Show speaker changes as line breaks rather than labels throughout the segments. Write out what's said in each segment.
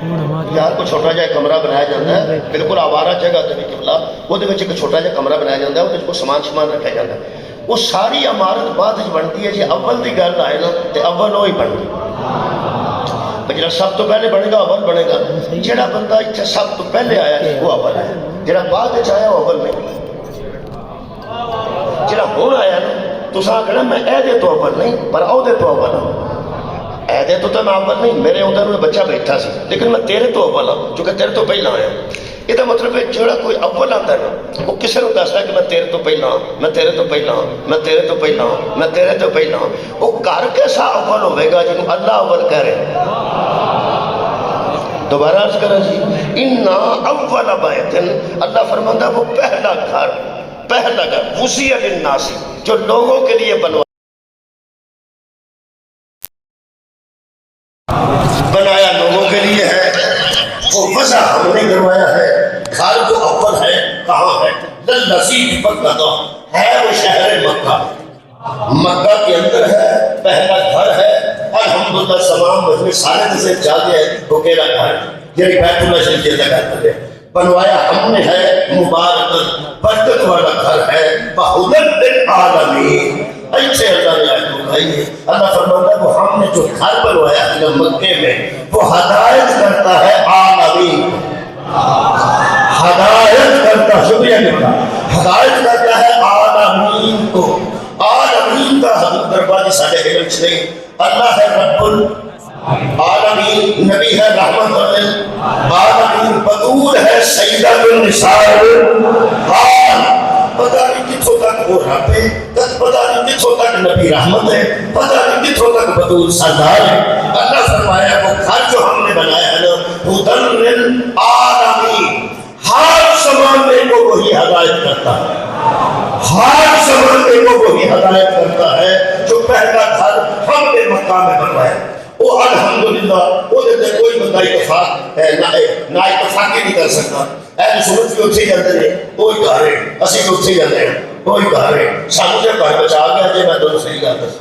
यार कोई छोटा जिहा कमरा बनाया जाता है, बिल्कुल आवारा जगह ते किबला, वो एक छोटा जिहा कमरा बनाया जाता है, वो समान समान रखा जाता है। वो सारी इमारत बाद बनती है, जी अव्वल की गल आए ना तो अव्वल वो ही बनती, जो सब तो पहले बनेगा अव्वल बनेगा। जोड़ा बंदा इतने सब तो पहले आया वो अव्वल है, जो बाद आया वो अव्वल नहीं। जो हूँ आया ना तुसा आखना मैं ऐदे तो अव्वल नहीं पर औदे तो अव्वल हाँ। ऐदे तो मैं अव्वल नहीं, मेरे उधर में बच्चा बैठा सी, लेकिन मैं तेरे तो अव्वल हाँ क्योंकि तेरे तो पहला आया। यदा मतलब है जो कोई अव्वल आता है वो किसी को दसदा कि मैं तेरे तो पहला, मैं तेरे तो पहला, मैं तेरे तो पहला, मैं तेरे तो पहला। वो घर कैसा अव्वल होगा जिन्होंने अल्लाह अव्वल कह रहे। दोबारा अर्ज करें जी, इन्ना अव्वल बैतिन, अल्लाह फरमाता वो पहला घर, पहला घर वुसिया लिन्नास, जो लोगों के लिए बनाया लोगों के लिए है, वो वजह हमने करवाया है। घर जो अव्वल है कहाँ है? लल्लज़ी बक्का है, वो शहर मक्का, मक्का के अंदर है, पहला घर है। अल्हम्दुलिल्लाह तमाम मजमे सारे से जाते हैं वो केला घर यही बैतुल्लाह शरीफ के अंदर है, बनवाया हमने है, मुबारक बरकत वाला घर है, बहुदल लिल आलमीन। ऐसे अल्लाह ने आयत बताई है, अल्लाह फरमाता है वो हमने जो घर बनवाया है मक्के में वो हदायत करता है आलमीन, हदायत करता, शुक्रिया करता, हदायत करता है आलमीन को। आलमीन का हदूद दरबार साढ़े इल्म नहीं, अल्लाह है रब्बुल आलमीन, नबी है रहमतुल आलमीन, बतूल है सय्यदुन निसाउल। पता नहीं किथों तक वो रब है, पता नहीं किथों तक नबी रहमत है, पता नहीं किथों तक बतूल सरदार है। अल्लाह फरमाया वो घर जो हमने बनाया है ना हुदन लिल आलमीन, हर ज़माने को वही हदायत करता है, हर ज़माने को वही हदायत करता है। जो पहला घर हमने मक्का में बनवाया वो अल्हम्दुलिल्लाह वो कोई बंदा इत्तेफाक ना इत्तेफाक नहीं कर सकता। ऐसे सुनत भी उत्थे जाते हैं कोई घर है, असीं भी उत्थे जाते हैं कोई घर है, सानू जो घर बचा गया जे मैं तुम सही गल दस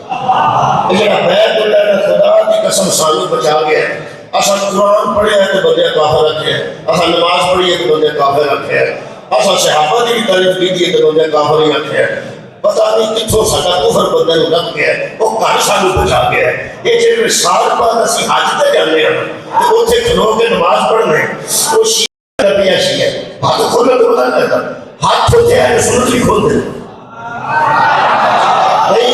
जो बैतुल्लाह ने खुदा की कसम सानू बचा गया। असा कुरान पढ़िया तो बंदे काफिर रखे, असा नमाज पढ़ी है तो बंदे काफिर रखे, असा सहाबा की तारीफ की तो बंदे काफिर ही रखे। पता नहीं कितों साडा कुफर बंदे नूं लग गया, वो घर सानू बचा गया। ये जिहड़े साल बाद असीं हज ते जांदे हां ते उत्थे खलो के नमाज पढ़ने वो शिया पिया शिया हाथ खोलने तो पता नहीं लगता, हाथ होते हैं सुनत भी खोलते भाई।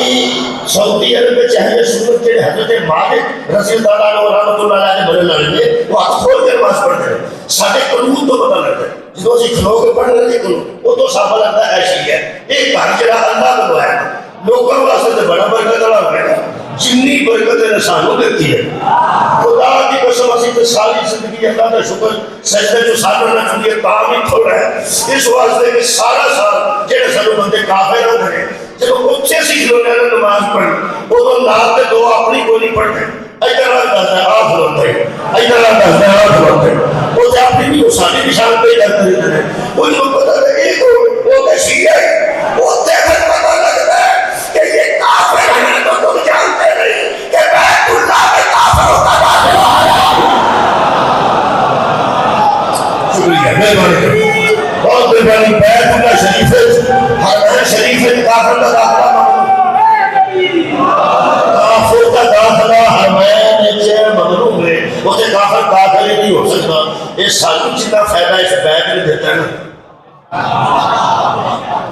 सऊदी अरब में चाहे सुन्नत के हजरत मालिक रज़ी अल्लाह अन्हु रहमतुल्लाह अलैहि बने लगे वो हाथ खोल के नमाज पढ़ते हैं। साढ़े कानून तो पता लगता है जो असीं खलो के पढ़ रहे थे वो तो साफ लगता है ऐसी है। एक घर जरा अल्लाह बनवाया लोगों वास्ते बड़ा बरकत वाला होगा, जिन्नी बरकत ने सानू देती है। खुदा की कसम असीं तो सारी जिंदगी अल्लाह का शुक्र सजदे जो साल ना चाहिए काम ही थोड़ा है इस वास्ते कि सारा साल जेड़े सानू बंदे काफिर हो गए जब उच्चे सी खिलौने नमाज पढ़ी उदों नाल ते दो अपनी कोई पढ़ते इधर दसदा आ खलोते, इधर दसदा आ खलोते, वो ते अपनी भी साडी निशान पे करते रहते हैं। उनको पता है एक वो कैसी है वो देखकर पता लगता है कि ये काफिर है, तो तुम जानते नहीं कि बैतुल्लाह में काफिरों का दाखिल हो रहा है। शुक्रिया मेहरबानी बहुत मेहरबानी। बैतुल्लाह शरीफ हरम शरीफ में काफिर का दाखिला काफिर का दाखिला हरमैन च ममनू है, उसे काफिर दाखिल नहीं हो सकता। ये सानू जितना फायदा इस बैत ने देता है ना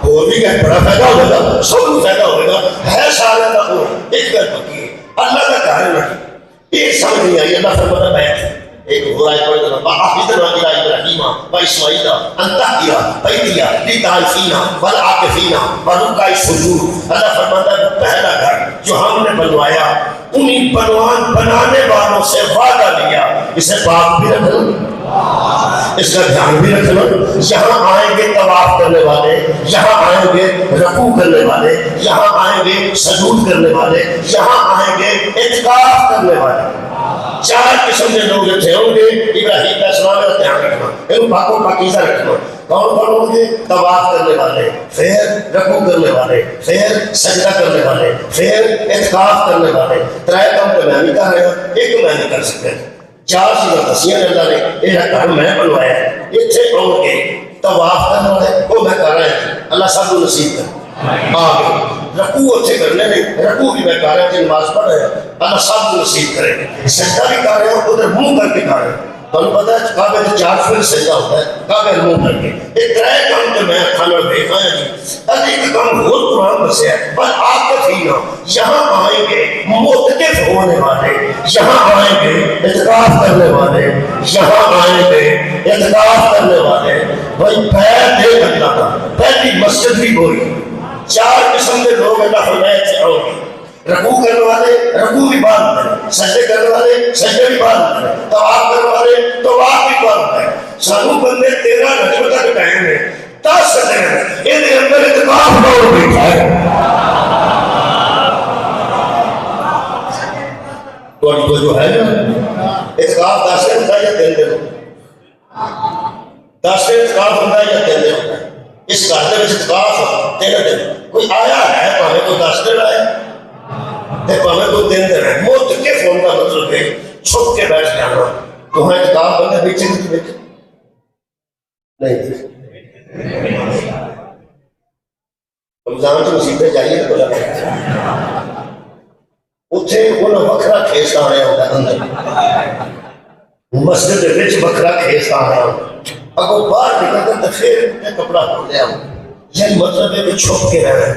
और भी क्या बड़ा फायदा होगा, सब फायदा होगा है सारे का। हो एक गल पक्की है अल्लाह का घर नहीं ये समझ नहीं आई। अल्लाह फरमाता बैठ एक हो रहा है पढ़ दो आखिर इला इब्राहीम व इस्माईल अंतकिया बैतिया लिताइफीना वल आकिफीना व रुकाई सुजूद। अल्लाह फरमाता है पहला घर जो हमने बनवाया उन्हीं बनाने वालों से वादा लिया, इसे पाक भी रखना, इसका ध्यान भी रखना। यहाँ आएंगे तवाफ करने वाले, यहाँ आएंगे रकू करने वाले, यहाँ आएंगे सजूद करने वाले, यहाँ आएंगे इत्काफ करने वाले। चार किस्म के लोग इतने होंगे। इब्राहीम का सलाम का ध्यान रखना, इन पाकों पाकीज़ा रखना। कौन कौन होंगे? तवाफ करने वाले, फिर रकू करने वाले, फिर सजदा करने वाले, फिर इत्काफ करने वाले। त्रै काम तो मैं नहीं कर रहा, एक मैं नहीं कर सकते। चार चीज़ां दसियां अल्लाह ने, यह घर मैं बनवाया, इत्थे आओगे तवाफ करने वाले वो मैं कर रहा है, अल्लाह सब को नसीब कर। रकू अच्छे करने ने, रकू भी मैं कर रहा हूँ, नमाज पढ़ रहे हैं, अल्लाह सब को नसीब करे। सजदा भी कर रहे हो, उधर मुंह करके कर रहे हो। तुम पता है काबे में 4 फिर सजदा होता है, काबे मुंह करके। ये त्रै काम तो मैं खाना देखा है जी। अरे एक काम बहुत कुरान बसे है, बस आपके थी ना, यहाँ आएंगे मुतकिफ होने वाले, यहाँ आएंगे इत्काफ करने वाले, यहाँ आएंगे इत्काफ करने वाले। भाई पैर देख अल्लाह का, पहली मस्जिद भी कोई 4 किस्म के लोग अल्लाह फरमाया से आओगे। रकू करने वाले रकू भी बात करें, सजदे करने वाले सजदे भी बात करें, तवाफ करने वाले तवाफ भी बात करें। सानू बंदे 13 रजब तक टाइम है, 10 दिन इहदे अंदर इत्काफ दौर बैठा है। तो जो है ना इत्काफ 10 दिन होता है या 3 दिन? 10 दिन इत्काफ होता है या 3 दिन होता है? इस घर के इत्काफ 3 दिन। कोई आया है भावे को 10 दिन आया भावे को 3 दिन है, मुतकिफ होने का मतलब है छुप के बैठ जाना। तो हाँ इत्काफ बंदे पीछे नहीं रमजान तो मुसीबत जाइए तो उत्थे उन्हें वखरा खेस आ रहा होता अंदर, मस्जिद के विच वखरा खेस आ रहा होता, अगो बाहर निकलते तो फिर कपड़ा खोल लिया। यही मतलब है कि छुप के रहना,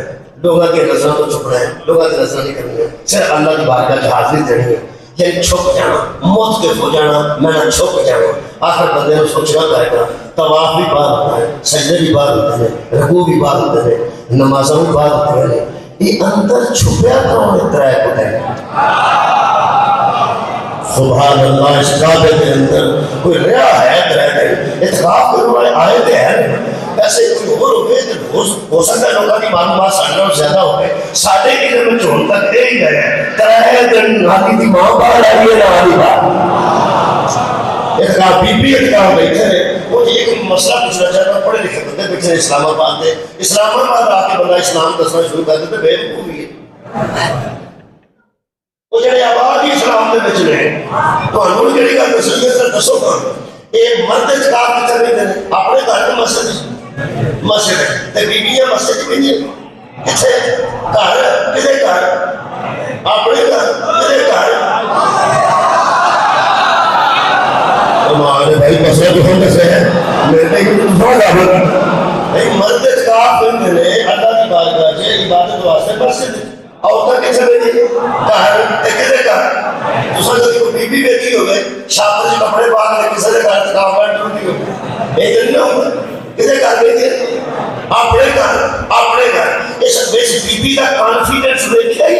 लोगों की नजरों को छुपना है, लोगों की नजर नहीं करनी है, सिर्फ अल्लाह की बारगाह की हाजिरी देनी है। यही छुप जाना, मुतकिफ हो जाना, मैं छुप जाना। आखिर बंदे को सोचना पड़ेगा, तवाफ भी बात होता है, सजदे भी बात होते हैं, रकू भी बात होते हैं, नमाज़ों भी बात होते हैं। ये अंदर छुपया कौन है? त्रै को है सुभान अल्लाह। इस काबे के अंदर कोई रहा है त्रै दिन, इत्काफ करने वाले आए थे हैं। ऐसे कोई और हो सकता है लोगों की मालूमात साढ़े ज्यादा हो गए, साढ़े की जब छोड़ तक दे ही गए त्रै दिन नाती की माँ बाहर आई है ना वाली बात इत्काफ बीबी इत्काफ बैठे रहे। वो एक मसला पूछना चाहता, पढ़े लिखे बंदे बैठे इस्लामाबाद में, इस्लामाबाद आके बंदा इस्लाम दसना शुरू कर देते बेवकूफी है। वो जड़े आबाद ही इस्लाम के बच रहे तो हम कड़ी गल दसो सर दसो कौन ये मर्द इत्काफ कितने नहीं देने अपने घर में मस्जिद ते बीबियां मस्जिद में नहीं किथे घर किथे घर अपने घर किथे घर हमारे भाई मसला तो हम दसे है मेरे को समझ आ रहा है। मर्द इत्काफ करने अल्लाह की बारगाह में इबादत वास्ते मस्जिद औरत के चले जी घर किसे घर दूसरा जो बीबी बेटी हो गए शादी से कपड़े पा के किसी के घर काम कर ड्यूटी हो एक दिन ना किसे घर बेटी अपने घर इस बेस बीबी का कॉन्फिडेंस देखिए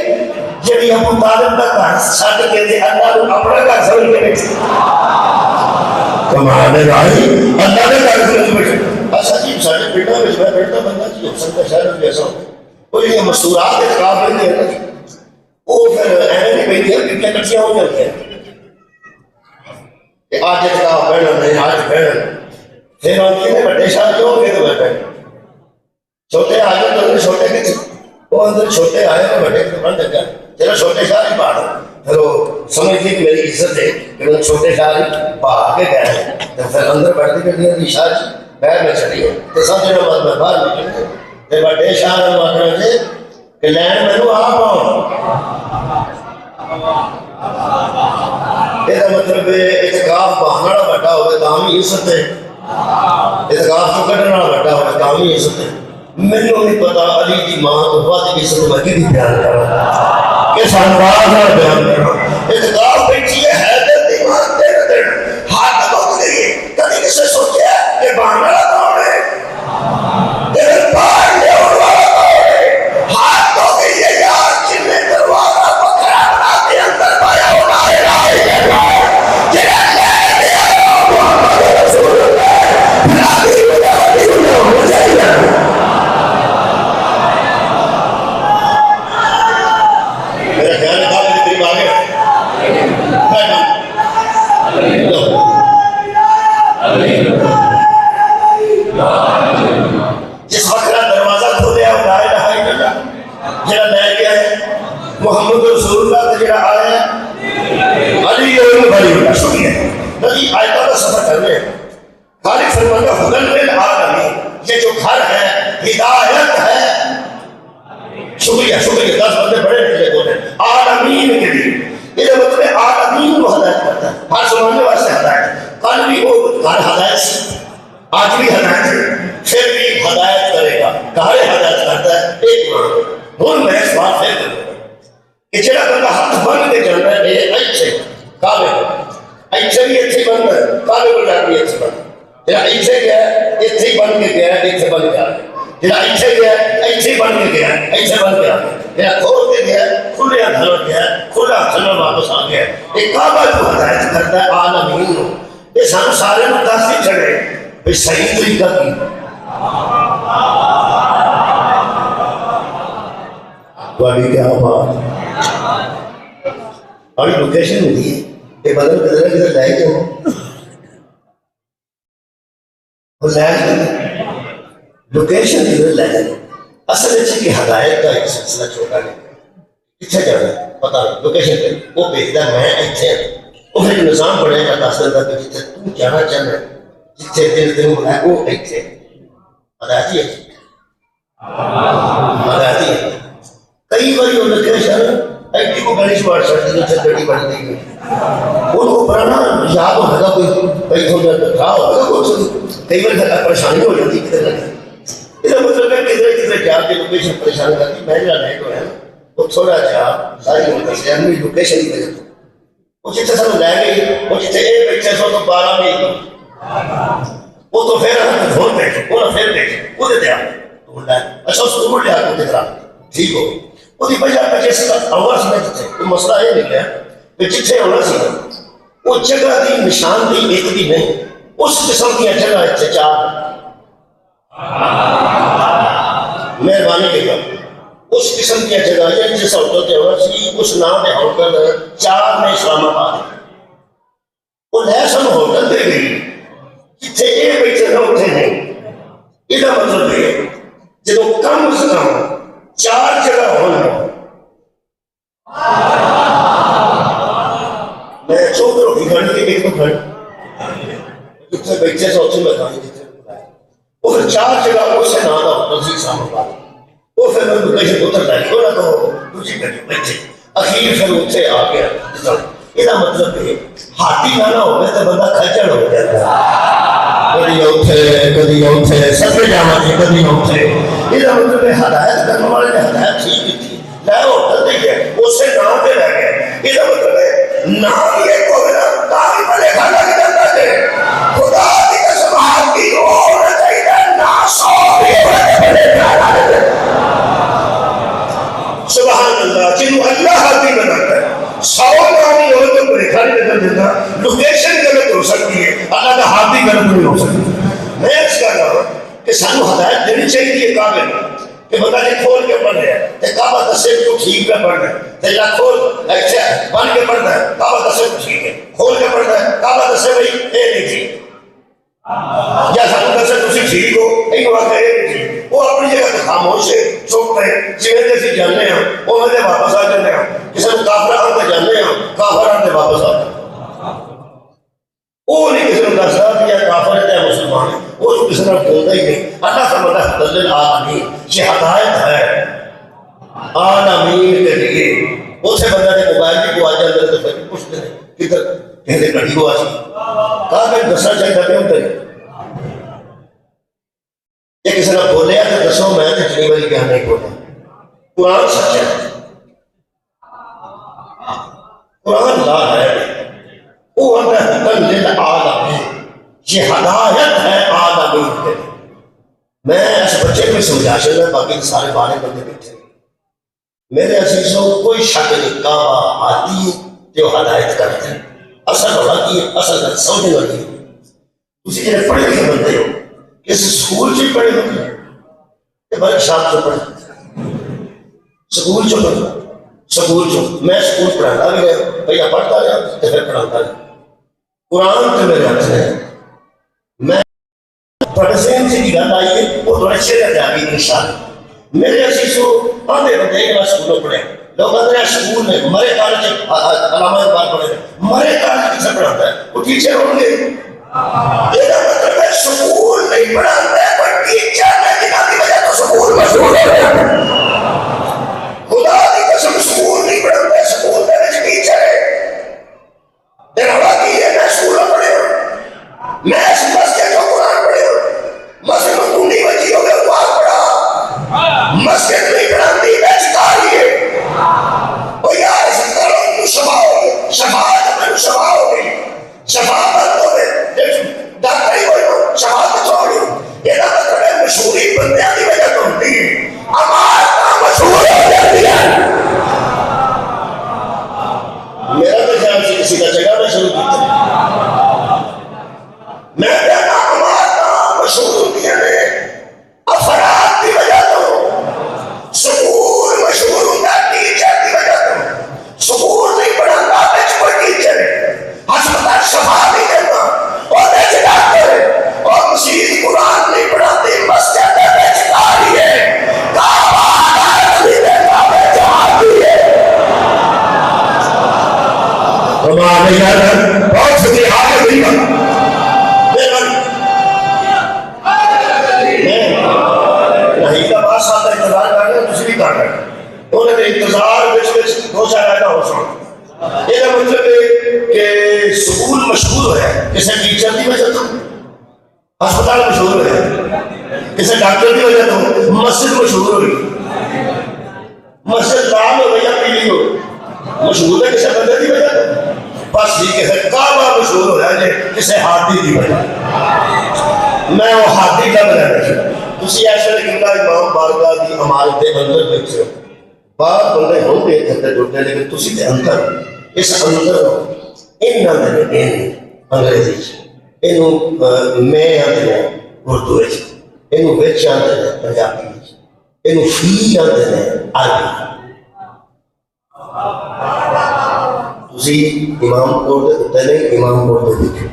जेडी अबू तालिब का घर छੱਡ के दे अल्लाह को अपना घर समझ के बैठे कमाल है भाई अल्लाह ने घर समझ बैठे। अच्छा जी साडे बेटा में मैं बेटा बंदा जी हो सकता शहर में जैसा कोई ये मसूरात के काम नहीं है वो फिर ऐसे नहीं बैठी है कि कच्चियां हो जाती हैं कि आज का पहले नहीं आज पहले फिर हम कितने बड़े शाह क्यों हो गए तो बैठे छोटे आ गए तो छोटे के वो अंदर छोटे आए तो बड़े के बंद कर चलो छोटे शाह ही बाढ़ फिर वो समझ ली कि मेरी इज्जत है कि मैं छोटे शाह ही बाहर के गए तो फिर अंदर बढ़ती करती शाह जी पैर में चढ़ी तो सब जगह बाद में बाहर निकल ते बड़े शाह ने आखना जे कि लैन मैनू आप आओ ਇਹਦਾ मतलब इत्काफ बहाने वाला बड़ा होवे तां भी इज्जत है, इत्काफ तो कटने वाला बड़ा होवे तां भी इज्जत है। मैनू नहीं पता अली की मां तो वध इज्जत मैं की बयान करा कि शानदार नाल बयान करा। इत्काफ बैठी है हैदर दी मां तेरे दिन हाथ दबा गई कभी किसे सोचा कि बहाने वाला कौन है तेरे पार ले वाला कौन है हाथ तो गई है यार जिन्ने दरवाजा पकड़ा बना के अंदर पाया होना है आयतों का सफर कर रहे हैं। खालिक फरमाता हुदन लिल आलमीन, ये जो घर है हिदायत है। शुक्रिया शुक्रिया, 10 बंदे बड़े निकले बोले आलमीन के लिए। ये मतलब आलमीन को हिदायत करता है, हर जमाने वास्ते हिदायत। कल भी वो घर हिदायत से, आज भी हिदायत है, फिर भी हिदायत करेगा। कहारे हिदायत करता है एक मां। और मैं सवाल फिर करूंगा कि जरा बंदा हाथ बन के चल रहा है अच्छे काबे अच्छे भी अच्छे बन रहे काबे को जाके अच्छे बन जरा अच्छे गया इतने बन के गया इतने बन गया जरा अच्छे गया अच्छे बन के गया ऐसे बन गया जरा खोल के गया खुले धल गया खुला धल वापस आ गया। ये काबा जो हिदायत करता है आलमीन को, ये सानू सारे में दस ही चढ़े भाई सही तरीका की। वाली क्या बात और लोकेशन मिली है ये बदल किधर किधर लाए जो वो लाए लोकेशन किधर लाए। असल में की हिदायत का एक सिलसिला छोटा नहीं कितने जाना पता नहीं लोकेशन पे वो भेजता मैं इतने वो फिर निजाम बनेगा दस दिन तक जिथे तू जाना चाहना जिथे दिल दिन बनाया वो इतने हिदायती है हिदायती है। कई बार वो लोकेशन ऐसी को गणेश बाढ़ सकती है गड़ी बढ़ गई उनको पुराना याद होगा कोई कई होगा कुछ कई बार परेशानी हो जाती किधर इसका मतलब है किधर किधर जाके लोकेशन परेशान करती। मैं जरा नेट हो है वो थोड़ा सा सारी होती लोकेशन की वजह वो जितने सब ले गई वो जितने एक बच्चे सौ तो 12 में वो तो फिर फोन बैठे वो ना फिर बैठे वो देते आप अच्छा उसको बोल लिया आपको दिख ठीक हो ਉਹਦੀ ਵਜ੍ਹਾ ਤੇ ਜਿਸ ਦਾ ਆਵਾਜ਼ ਨਹੀਂ ਦਿੱਤੇ ਕੋਈ ਮਸਲਾ ਇਹ ਨਹੀਂ ਹੈ ਕਿ ਜਿੱਥੇ ਹੋਣਾ ਸੀ ਉਹ ਜਗ੍ਹਾ ਦੀ ਨਿਸ਼ਾਨਦੇਹੀ ਇੱਕ ਦੀ ਨਹੀਂ ਉਸ ਕਿਸਮ ਦੀਆਂ ਜਗ੍ਹਾ ਇੱਥੇ ਚਾਰ ਮਿਹਰਬਾਨੀ ਕਰਿਓ उस किस्म की जगह है जिस होटल के होना उस नाम के होटल 4 में इस्लामाबाद वो लहसन होटल दे गई जिथे ये बैठे ना उठे नहीं। इसका मतलब है जो कम से कम 4 जगह होना मैं चौधरों की घड़ी के एक तो घड़ी जिथे बैठे से उसे बताई जिथे वो फिर 4 जगह उससे नाम का होटल से इस्लामाबाद वो फिर मैं लोकेशन उतर लाई बोला तो दूसरी गड्डी बैठे अखीर फिर उठे आ गया। इसका मतलब है हाथी ना हो तो बंदा खच्चर हो जाता कभी उठे सफे जाना थे कभी उठे। इसका मतलब है हिदायत करने वाले ने हिदायत ठीक की थी मैं होटल दे गया उससे नाम पे रह गया। इसका मतलब है नाम ये को ना काफी बड़े खाना के अंदर थे खुदा की कसम हाथी और चाहिए ना सो बड़े सुभान अल्लाह जिन्हों अल्लाह हाथी बनाता है 100 नामी हो तो भुलेखा नहीं लगन देता। लोकेशन गलत हो सकती है अल्लाह का हाथी गलत नहीं हो सकती। मैं इस कर रहा हूँ कि सानू हिदायत देनी चाहिए काबिल कि बंदा जी खोल के पढ़ रहा है तो काबा दसे तो ठीक है पढ़ रहा है तो या खोल अच्छा बन के पढ़ रहा है काबा दसे तो ठीक है खोल के पढ़ रहा है काबा दसे भाई ये नहीं ठीक या सानू दसे तुम ठीक हो यही बात है वो अपनी जगह तो खामोश है चुप है जिवें ਅਸੀਂ जाने हैं वो मैं वापस आ जाने हैं किसी को काफर आते जाने हैं काफर आते वापस आ वो नहीं किसी को दसदा कि या काफर है या मुसलमान है वो किसी ने बोलता ही नहीं। अल्लाह का बंदा दल्ल आलमीन ये हिदायत है आलमीन के लिए उसे बंदा ने मोबाइल की को आ जाता तो फिर पूछते हैं किधर कहते घड़ी को आसी कहा मैं दसना चाहिए था उधर किसी ने बोले तो दसो मैं जितनी बारी क्या नहीं बोला कुरान सच्चा है कुरान ला है वो आलमीन ये हिदायत है आलमीन के लिए। मैं इस बच्चे को समझा सकता बाकी सारे बारे बंदे बैठे मेरे अजीजों कोई शक नहीं काबा आती जो हिदायत करते हैं असल वाला की असल समझने वाली उसी जगह पढ़े लिखे बंदे हो किस स्कूल से पढ़े होते बड़े शाम से पढ़े स्कूल चो पढ़ा स्कूल चो मैं स्कूल पढ़ाता भी गया भैया पढ़ता गया तो फिर पढ़ाता गया कुरान तो मेरे हाथ है मैं पढ़ने से की गल आई है वो थोड़े शेर जाएगी इंशाल्लाह। मेरे असीसो आधे बंदे स्कूलों पढ़े लोग कहते हैं स्कूल में मरे कॉलेज अलामा इकबाल पढ़े मरे कॉलेज किसे पढ़ाता है वो टीचर होंगे ਇਹਦਾ मतलब है स्कूल नहीं पढ़ाता है पर टीचर ने जिनकी वजह तो स्कूल मशहूर हो गया खुदा की कसम स्कूल नहीं पढ़ाता है स्कूल में टीचर है तेरा वाकई है मैं स्कूल में पढ़े हूँ मैं इस मस्जिद में कुरान पढ़े हूँ मस्जिद में कुंडी बची हो गया कुरान पढ़ा मस्जिद नहीं पढ़ाती बेचकारी है ओ यार इस तरह शफाओगे शफाअत हो गए डॉक्टर ही हो शफाअत छोड़ो ये ना मतलब है मशहूरी बंदे की वजह तो होती है हमारा मशहूर हो जाती है मेरा तो ख्याल से किसी का जगह में शुरू किया मैं कहना हमारा मशहूर होती है अफराद की वजह तो स्कूल मशहूर होता है टीचर की वजह तो स्कूल नहीं पढ़ाता बचपन टीचर अस्पताल शफा नहीं करता और डॉक्टर और मस्जिद कुरान नहीं पढ़ाते मस्जिद में बेचकारी है बहुत शुक्रिया इंतजार कर रहे दूसरी कर रहे उन्होंने इंतजार दो चार आया हो सुन ਇਹਦਾ मतलब है कि स्कूल मशहूर है किसी टीचर की वजह तो अस्पताल मशहूर है किसी डॉक्टर की वजह तो मस्जिद मशहूर हुई मस्जिद लाल हो गई या पीली हो मशहूर है किसी बंदे की वजह तो बस ठीक है काबा मशहूर हो जाए किसी हाथी की वजह मैं वो हाथी का बनाना तुसी ऐसे किला इमाम बारगाह की इमारत के अंदर बैठे हो बाहर बंदे होंगे थके टुटे लेकिन तुसी के अंदर इस अंदर इन्होंने अंग्रेजी इनू मैं आते हैं उर्दू इनू विच आते हैं पंजाबी इनू फी आते हैं अरबी तुसी इमाम कोड दे उत्ते नहीं इमाम कोड दे देखो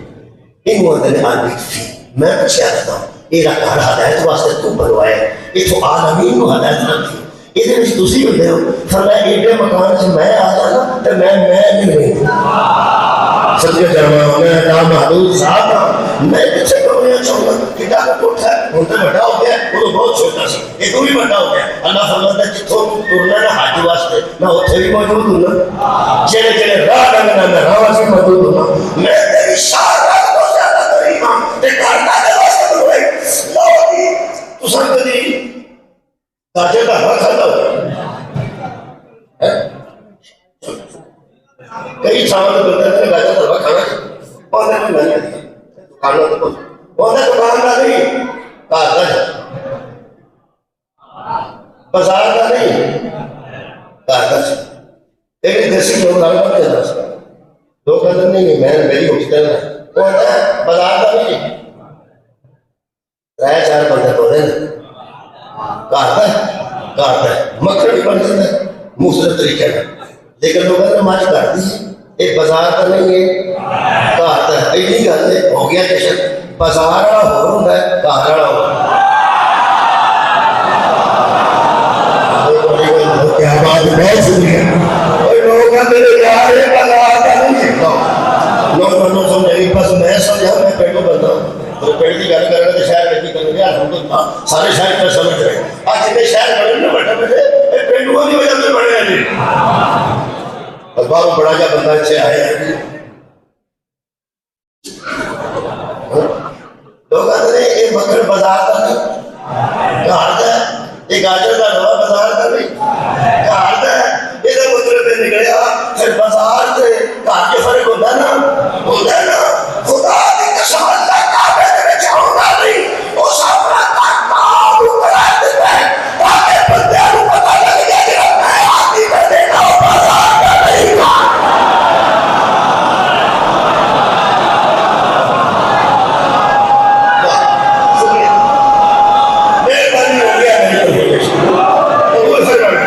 इनू आते हैं अरबी फी मैं पूछा रहता हूँ ये घर हदायत वास्ते तू बनवाया इथों आलमीन को हदायत ना थी ਇਹਦੇ ਵਿੱਚ ਤੁਸੀਂ ਹੁੰਦੇ ਹੋ ਫਰਮਾਇਆ ਇਹਦੇ ਮਕਾਨ 'ਚ ਮੈਂ ਆ ਜਾਣਾ ਤੇ ਮੈਂ ਨਹੀਂ ਰਹਿੰਦਾ ਸੱਚੇ ਜਰਮਾ ਮੈਂ ਤਾਂ ਮਾਹਦੂਦ ਸਾਹਿਬ ਮੈਂ ਕਿੱਥੇ ਕਰਨਾ ਚਾਹੁੰਦਾ ਕਿੱਡਾ ਕੁ ਕੋਠਾ ਹੁਣ ਤਾਂ ਵੱਡਾ ਹੋ ਗਿਆ ਉਹ ਬਹੁਤ ਛੋਟਾ ਸੀ ਇਹ ਤੋਂ ਵੀ ਵੱਡਾ ਹੋ ਗਿਆ ਅੱਲਾਹ ਫਰਮਾਉਂਦਾ ਜਿੱਥੋਂ ਤੁਰਨਾ ਨਾ ਹੱਜ ਵਾਸਤੇ ਮੈਂ ਉੱਥੇ ਵੀ ਮੌਜੂਦ ਹੁੰਦਾ ਜਿਹੜੇ ਜਿਹੜੇ ਰਾਹ ਲੰਘਣਾ ਮੈਂ ਰਾਹ ਵਾਸਤੇ ਮੌਜੂਦ ਹੁੰਦਾ ਮੈਂ ਤੇਰੀ ਸਾਰਾ ਤੋਂ ਜ਼ਿਆਦਾ ਕਰੀਮਾਂ ਤੇ ਕਰਦਾ ਦੇ ਵਾਸਤੇ ਬਣਵਾਈ ਲਓ ਜੀ ਤੁਸੀਂ ਕਦੀ गाजर का हलवा खाता हो कई साल तो बंदे ने गाजर का हलवा खाना पौधे में नहीं खाना तो पौधे दुकान का नहीं घर का बाजार का नहीं घर का एक देसी लोग घर का चलता है लोग कहते नहीं मैं मेरी हॉस्टल है पौधा बाजार का नहीं राय चार बंदे पौधे मक्खन बन जाता है मुख्तलिफ तरीके का लेकिन लोगों ने माच कर दी एक बाजार का नहीं है कहता है यही गल हो गया जश्न बाजार वाला होर होता है घर वाला क्या बात बहुत शुक्रिया लोग मेरे यार ये बाजार का नहीं सीखता लोग मनो समझे बस मैं समझा मैं पेटो बनता हूँ तो पेड़ की गल करेंगे तो शहर की करेंगे यार हम तो सारे शहर में समझ रहे आज जितने शहर बने ना बड़ा बड़े पेंडुओं की वजह से बड़े हैं जी और बाबू बड़ा जा बंदा अच्छे आए हैं लोग कहते हैं ये मक्खन बाजार का नहीं घर का ये गाजर का हलवा बाजार का नहीं घर का ये मतलब निकलिया फिर बाजार से घर के फर्क होता ना खुदा की कसम अल्लाह काबे में जाऊंगा नहीं वो सामना काटना करा देता है ताकि बंदे को पता लग जाए कि मैं आदमी में देखा हूं बाजार का नहीं का मेहरबानी हो गया मेरी तो वो सर अगर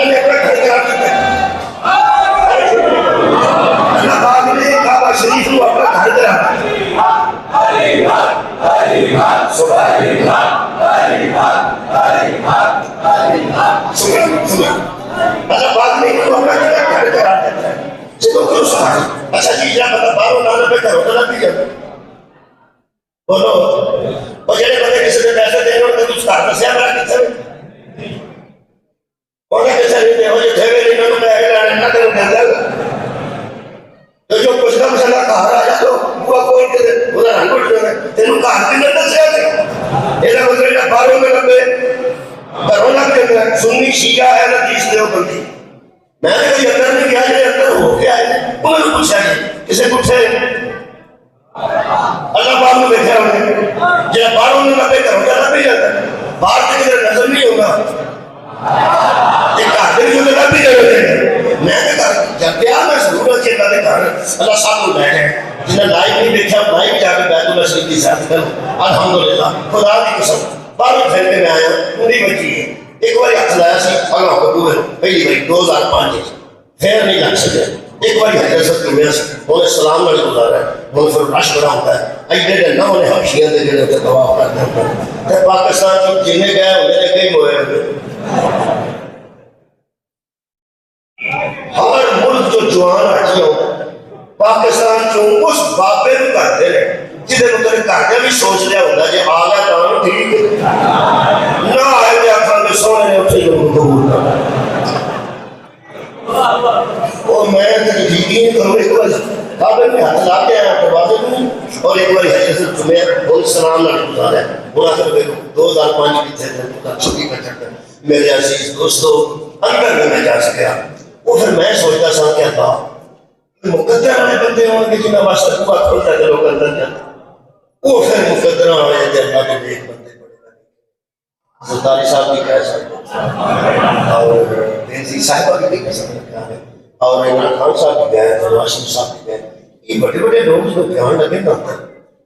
मैं अपना घर करा देता अल्लाह पाक ने काबा शरीफ को अपना घर करा अच्छा बात नहीं तो अपना घर करा देता है चलो क्यों सहाय अच्छा चीज ना पता बाहरों ना लगे करो तो लग भी जाए बोलो और जेडे बंदे किसी ने पैसे देने और कुछ घर दसिया मेरा किथे उन्हें किसे नहीं दे हो जो थे मेरी ना मैं अगला ना करूं देता तो जो कुछ ना मसला घर आ जा तो बुआ खोल के उधर हंगुट जो है तेनू घर के अंदर दसिया एदा मतलब ना बाहरों में लगे घरों लग के सुन्नी शिया है ना तीस देवबंदी मैंने कोई अंदर नहीं गया जो अंदर हो गया है उन्होंने पूछा किसे पूछे अल्लाह पाक ने देखा उन्हें जब बाहरों में लगे घरों जाना भी जाता है बाहर से किधर नजर नहीं होगा एक घर जो लगा भी जाते मैंने कहा जब गया मैं जरूर के अल्लाह के घर अल्लाह साहब को बैठे जिन्हें लाइव नहीं देखा लाइव जाके बैतुल्लाह शरीफ की ज़ियारत करूं अल्हम्दुलिल्लाह खुदा की कसम बाहर फिर के मैं आया उन्हीं बची है एक बार हाथ लाया सी अल्लाह को दूर पहली बार 2005 फिर नहीं लग सके एक बार हजरत को मैं उन्हें सलाम वाले गुजारा उन्हें फिर रश बड़ा होता है ऐसे ना उन्हें हबशियां दे जेड़े ते तवाफ करते हैं ते पाकिस्तान तो जिन्हें गए उन्हें कई होए हर मुल्क जो जवान हाजी हो पाकिस्तान चो उस बाबे को करते हैं जिसे उन्होंने घर भी सोच लिया होता जो आ गया काम ठीक ना आए तो आखा सोने ने उसे कबूल कर और मैं ठीक ही करूँ एक बार काबे में हाथ ला के आया दरवाजे में और एक बार हजरत जुमैर बहुत सलाम ना गुजारा बोला कर 2005 की थे छुट्टी का चक्कर मेरे अजीज दोस्तों अंदर में मैं जा सका वो फिर मैं सोचता सा क्या था मुकद्दर वाले बंदे होंगे जिन्हें वास्ते हुआ खोलता है लोग अंदर जाते वो फिर मुकद्दर वाले जनता के एक बंदे बड़े सरदारी साहब भी कह सकते और बेनजी साहिबा भी कह सकते और इमरान खान साहब भी गए नवाज शरीफ साहब भी गए ये बड़े बड़े लोग जो ध्यान लगे ना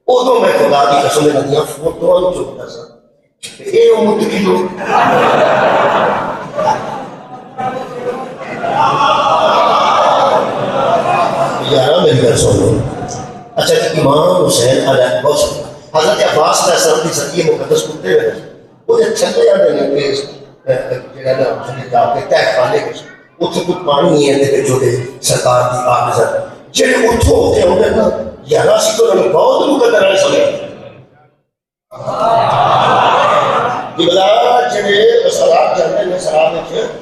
उदो मैं खुदा की कसम नदियां फोटों चुकता सा ये उम्र की लोग यारा मेरी गल सुनो अच्छा इमाम हुसैन हजरत अब्बास का सर की सदी मुकद्दस कुत्ते हुए वो चले जाते हैं कि जेड़ा ना थले जाके तह खाने के उत्थे कोई पानी है ते जो सरकार की आगजर जेड़े उठो होते होंगे ना यारा सी तो बहुत मुकद्दर है सुने बिला जेड़े सराब जाते हैं सराब में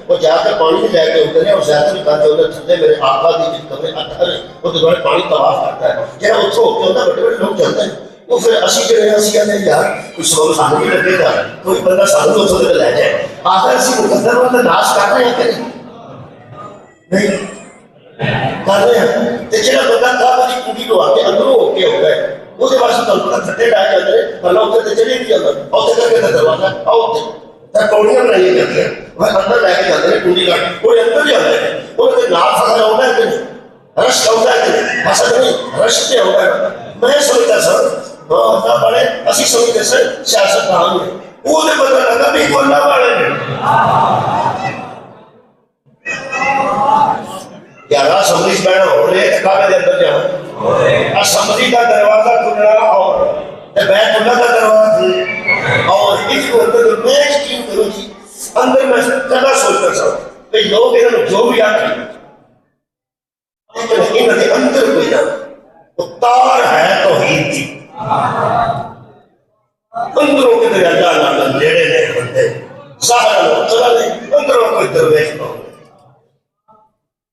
वो जाकर पानी में लेके होते हैं और ज़्यादा भी करते होते थले मेरे आका दी जित कमरे अथर वो तो बड़े पानी तवाफ करता है जेड़ा उठो होते होंगे बड़े बड़े लोग जाते हैं वो फिर असी जेड़े असी कहते यार कुछ लोग सानू भी लगेगा कोई बंदा सानू उठो ते ले जाए आखिर असी मुकद्दर वाला नाश कर रहे हैं कि नहीं कर रहे हैं ते जेड़ा बंदा काबे दी कुंडी लो आके अंदरों होके होता है उसके वास्ते तो पता खट्टे डाल जाते हैं पर लोग तो चले नहीं जाते और ते करके दरवाजा आओ ते पौड़ियां बनाई जाती है वह अंदर लेके जाते हैं कुंडी काट कोई अंदर जाते हैं और ते नाम फसा होता है कि रश होता है कि फसा नहीं रश पे होता है मैं सोचता सर ना बड़े असी सोचते सर सियासतदान में वो ने पता लगा भी कोल्ला वाले ने यार समझ बैठा हो रहे काबे के अंदर जाओ असम्बली का दरवाजा खुलना और बैतुल्लाह का दरवाजा और इसको अंदर मैं यकीन करूं जी अंदर मैं कदा सोचता था कि लोग इन्होंने जो भी आते लेकिन इन्होंने अंदर कोई ना तो तार है तौहीद की अंदरों के दरवाजा ना नेड़े ने बंदे सारा लोग चला नहीं अंदरों कोई दरवेश ना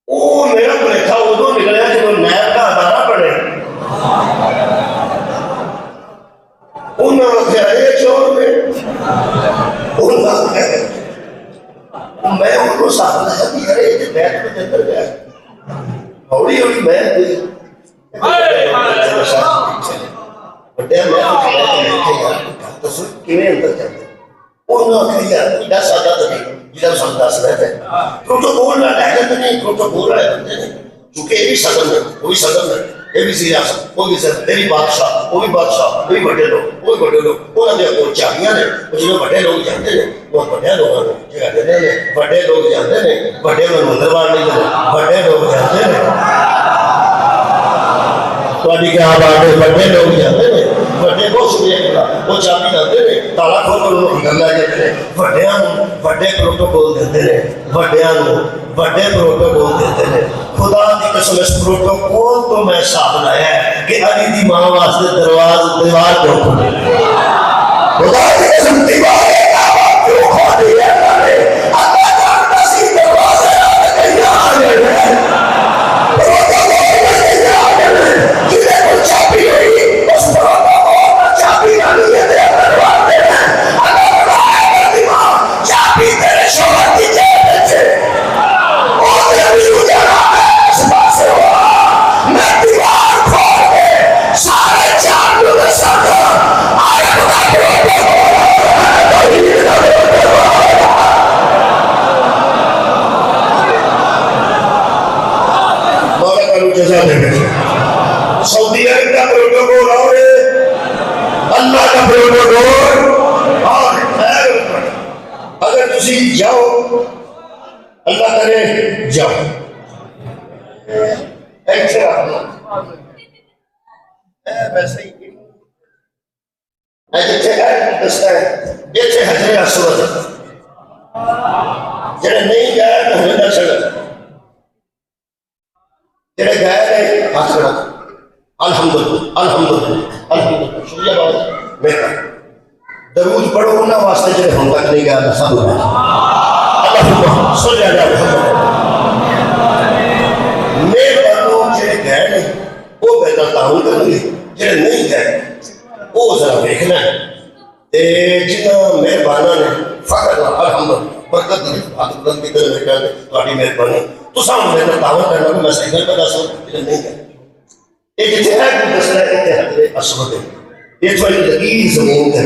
वो मेरा लेखा उदो निकलिया जब नैब का अदारा पड़े उन्होंने आखे चोर में मैं उनको साथ लाया कि अरे ये बैठ में अंदर गया हौली हौली मैं बड़े मैं तो किवें अंदर चलते उन्होंने आखे यार कोई दस आधा तो नहीं जिधर सब दस रहते प्रोटोकॉल ना लैके तो नहीं प्रोटोकॉल रहे बंदे ने क्योंकि ये भी सदन है वो भी सदन है ये भी सियासत वो भी सदन तेरी बादशाह वो भी बड़े लोग वो बड़े लोग उन्होंने को चाबियां ने जिन्हें बड़े लोग जानते हैं वो बड़े लोगों को जगह देते हैं बड़े लोग जानते हैं बड़े लोग मंगलवार नहीं जानते बड़े लोग जानते हैं तो अभी क्या बात है बड़े लोग जानते हैं बड़े को बहुत शुक्रिया तेरा। वो चाबी लाते ने ताला खोल कर उन्होंने अंदर लै जाते हैं। वड्डियां वड्डे प्रोटोकॉल देते हैं, वड्डियां वड्डे प्रोटोकॉल देते हैं। खुदा की कसम इस प्रोटोकॉल तो मैं हिसाब लाया है कि अली दी मां वास्ते दीवार क्यों खोली, खुदा की कसम दीवार क्यों खोली है। अल्लाह जानता सी दरवाजे चाबी नहीं उस चाबी चाबी तेरे शोहर की जेब में थे। मैं दीवार खोल के सारे चाबी में सका सऊदी अरब का प्रोटोकॉल और अल्लाह का प्रोटोकॉल। और अगर तुसी जाओ अल्लाह करे जाओ वैसे ही हजरे असवद जेड़े नहीं गए हजरे असवद जेड़े गए हाथ खड़ा अल्हम्दुलिल्लाह अल्हम्दुलिल्लाह अल्हम्दुलिल्लाह शुक्रिया बाबा मेरा दरूद पढ़ो उन्होंने वास्ते जो हम तक नहीं गया सब अल्लाहुम्मा सल्ली अला मुहम्मद। मेरे बालों जो गए नहीं वो बेहतर ताउन करेंगे, जो नहीं गए वो जरा देखना है जिन्होंने मेहरबाना ने फकर अल्हम्दुलिल्लाह बरकत दी हाथ बुलंद की तरह लेकर तुम्हारी मेहरबानी तो सामने मेरा ताउन करना मैं सही कर बता सकूं नहीं गए एक इतिहास को दसना है हजरे असवद ये थोड़ी लकीर जमीन है।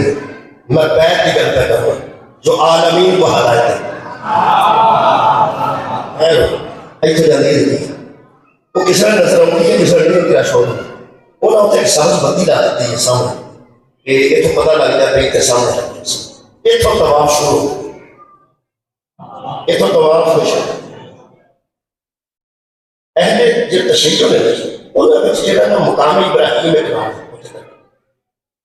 मैं बैठ की गल कर रहा जो आलमीन को हदायत है इतने जल्दी वो किस तरह नजर आती है किस तरह तेरा शोर उन्होंने उत्ते एक समझ बत्ती ला दी है सामने कि ये तो पता लग जाता है इतने सामने इतों तवाफ शुरू इतों तवाफ शुरू अहले जो तशय्युर है उन्होंने मुकाम इब्राहिम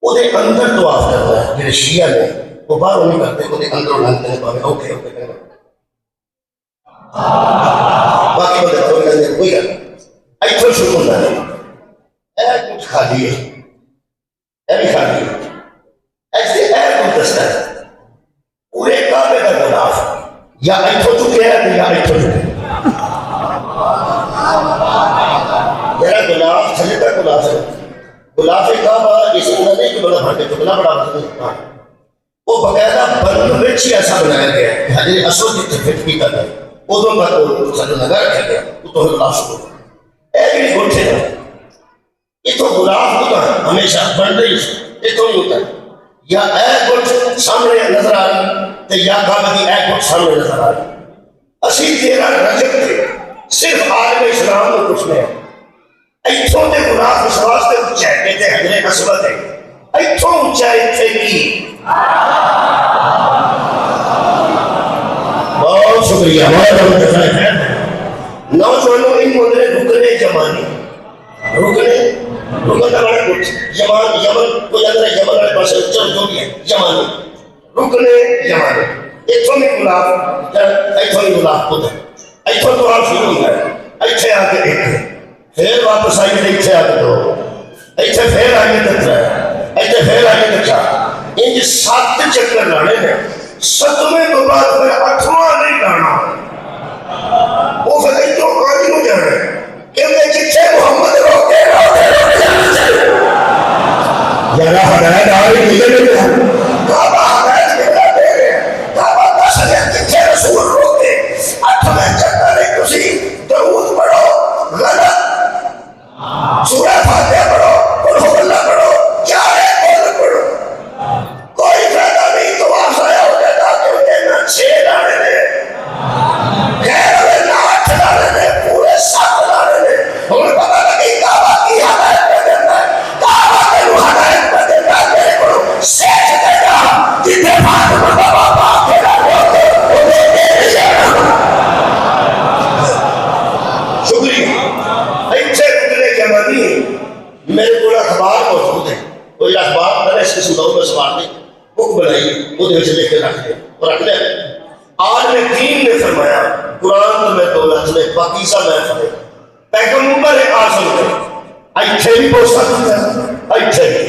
ਉਹਦੇ ਅੰਦਰ ਤਵਾਫ ਕਰਨਾ ਹੈ। ਜਿਹੜੇ ਸ਼ੀਆ ਨੇ ਉਹ ਬਾਹਰੋਂ ਨਹੀਂ ਕਰਦੇ ਉਹਦੇ ਅੰਦਰੋਂ ਲੰਘਦੇ ਨੇ ਭਾਵੇਂ ਔਖੇ ਹੋ ਕੇ ਬਾਕੀ ਬੰਦੇ ਤੋਂ ਕਹਿੰਦੇ ਕੋਈ ਗੱਲ ਇੱਥੋਂ ਸ਼ੁਰੂ ਹੁੰਦਾ ਹੈ। ਇਹ ਕੁਝ ਖਾਲੀ ਹੈ ਇਹ ਵੀ ਖਾਲੀ ਹੈ ऐसे ਇਹ ਕੁਝ ਦੱਸਦਾ ਹੈ ਪੂਰੇ ਕਾਬੇ ਦਾ ਗੁਲਾਫ ਜਾਂ ਇੱਥੋਂ ਚੁੱਕਿਆ ਜਾਂ ਇੱਥੋਂ ਚੁੱਕਿਆ मेरा गुलाब थले का गुलाब है गुलाब काबा इस अंदर नहीं कि बड़ा भाटे तो बड़ा बड़ा वो बकायदा बर्न विच ऐसा बनाया गया है हजरे असवद की फिट भी कर है उदों का तो सारे लगा रखा गया तो गुलाब शुरू ए भी गोठे है ये तो गुलाब होता है हमेशा बन रही ये तो नहीं होता या ए गोठ सामने नजर आ रही तो या काबा की ए गोठ सामने नजर आ रही असी 13 रजब थे सिर्फ आलम इस्लाम में कुछ नहीं इथों के गुलाब इस वास्ते ऊंचा है कहते हजरे असवद है इथों ऊंचा इथे की बहुत शुक्रिया नौजवानों इन मुद्रे रुकने जमाने रुकने रुकना वाला कुछ जमान यमन को अंदर यमन वाले पास चल जो भी है जमाने रुकने जमाने इथों में गुलाब इथों ही गुलाब खुद है इथों तो आप शुरू होता है इथे आके एक फिर वापस आइए तो इतने आगे दो इतने फिर आगे तक इतने फिर आगे तक चार इंज 7 चक्कर लाने ने 7वें तो बाद फिर 8वां नहीं लाना वो फिर इतों आगे हो जाना क्योंकि जिथे मोहम्मद रोके जाना चाहिए यारा हदायत आ रही मिले काबा हदायत मिला दे रहे काबा दस हजार जिथे रसूल रोके 8वें चक्कर नहीं तुसी दरूद पढ़ो गलत सूरह फातिहा पढ़ो कुल हुवल्लाह पढ़ो क्या है बोल पढ़ो कोई फायदा नहीं तो आप आया हो जाता कि उनके ना 6 लाने ने खैर वे ना 8 लाने ने पूरे 7 लाने ने उन्हें पता लगी काबा की हदायत में देता है काबा के हदायत में देता है मेरे को सेठ देगा जितने फातिमा का बाबा तेरा होते उन्हें दे दिया शुक्रिया मेरे को अखबार मौजूद है वो जो अखबार मैंने इस किस्म का सवाल दी बुक बनाई वो लिख के रख दिया और रख लिया। आज में दीन ने फरमाया कुरान तो मैं दौलत ने पाकीज़ा मैं फरे पैगंबर आज़म ने इत्थे भी पोसा दिता इत्थे भी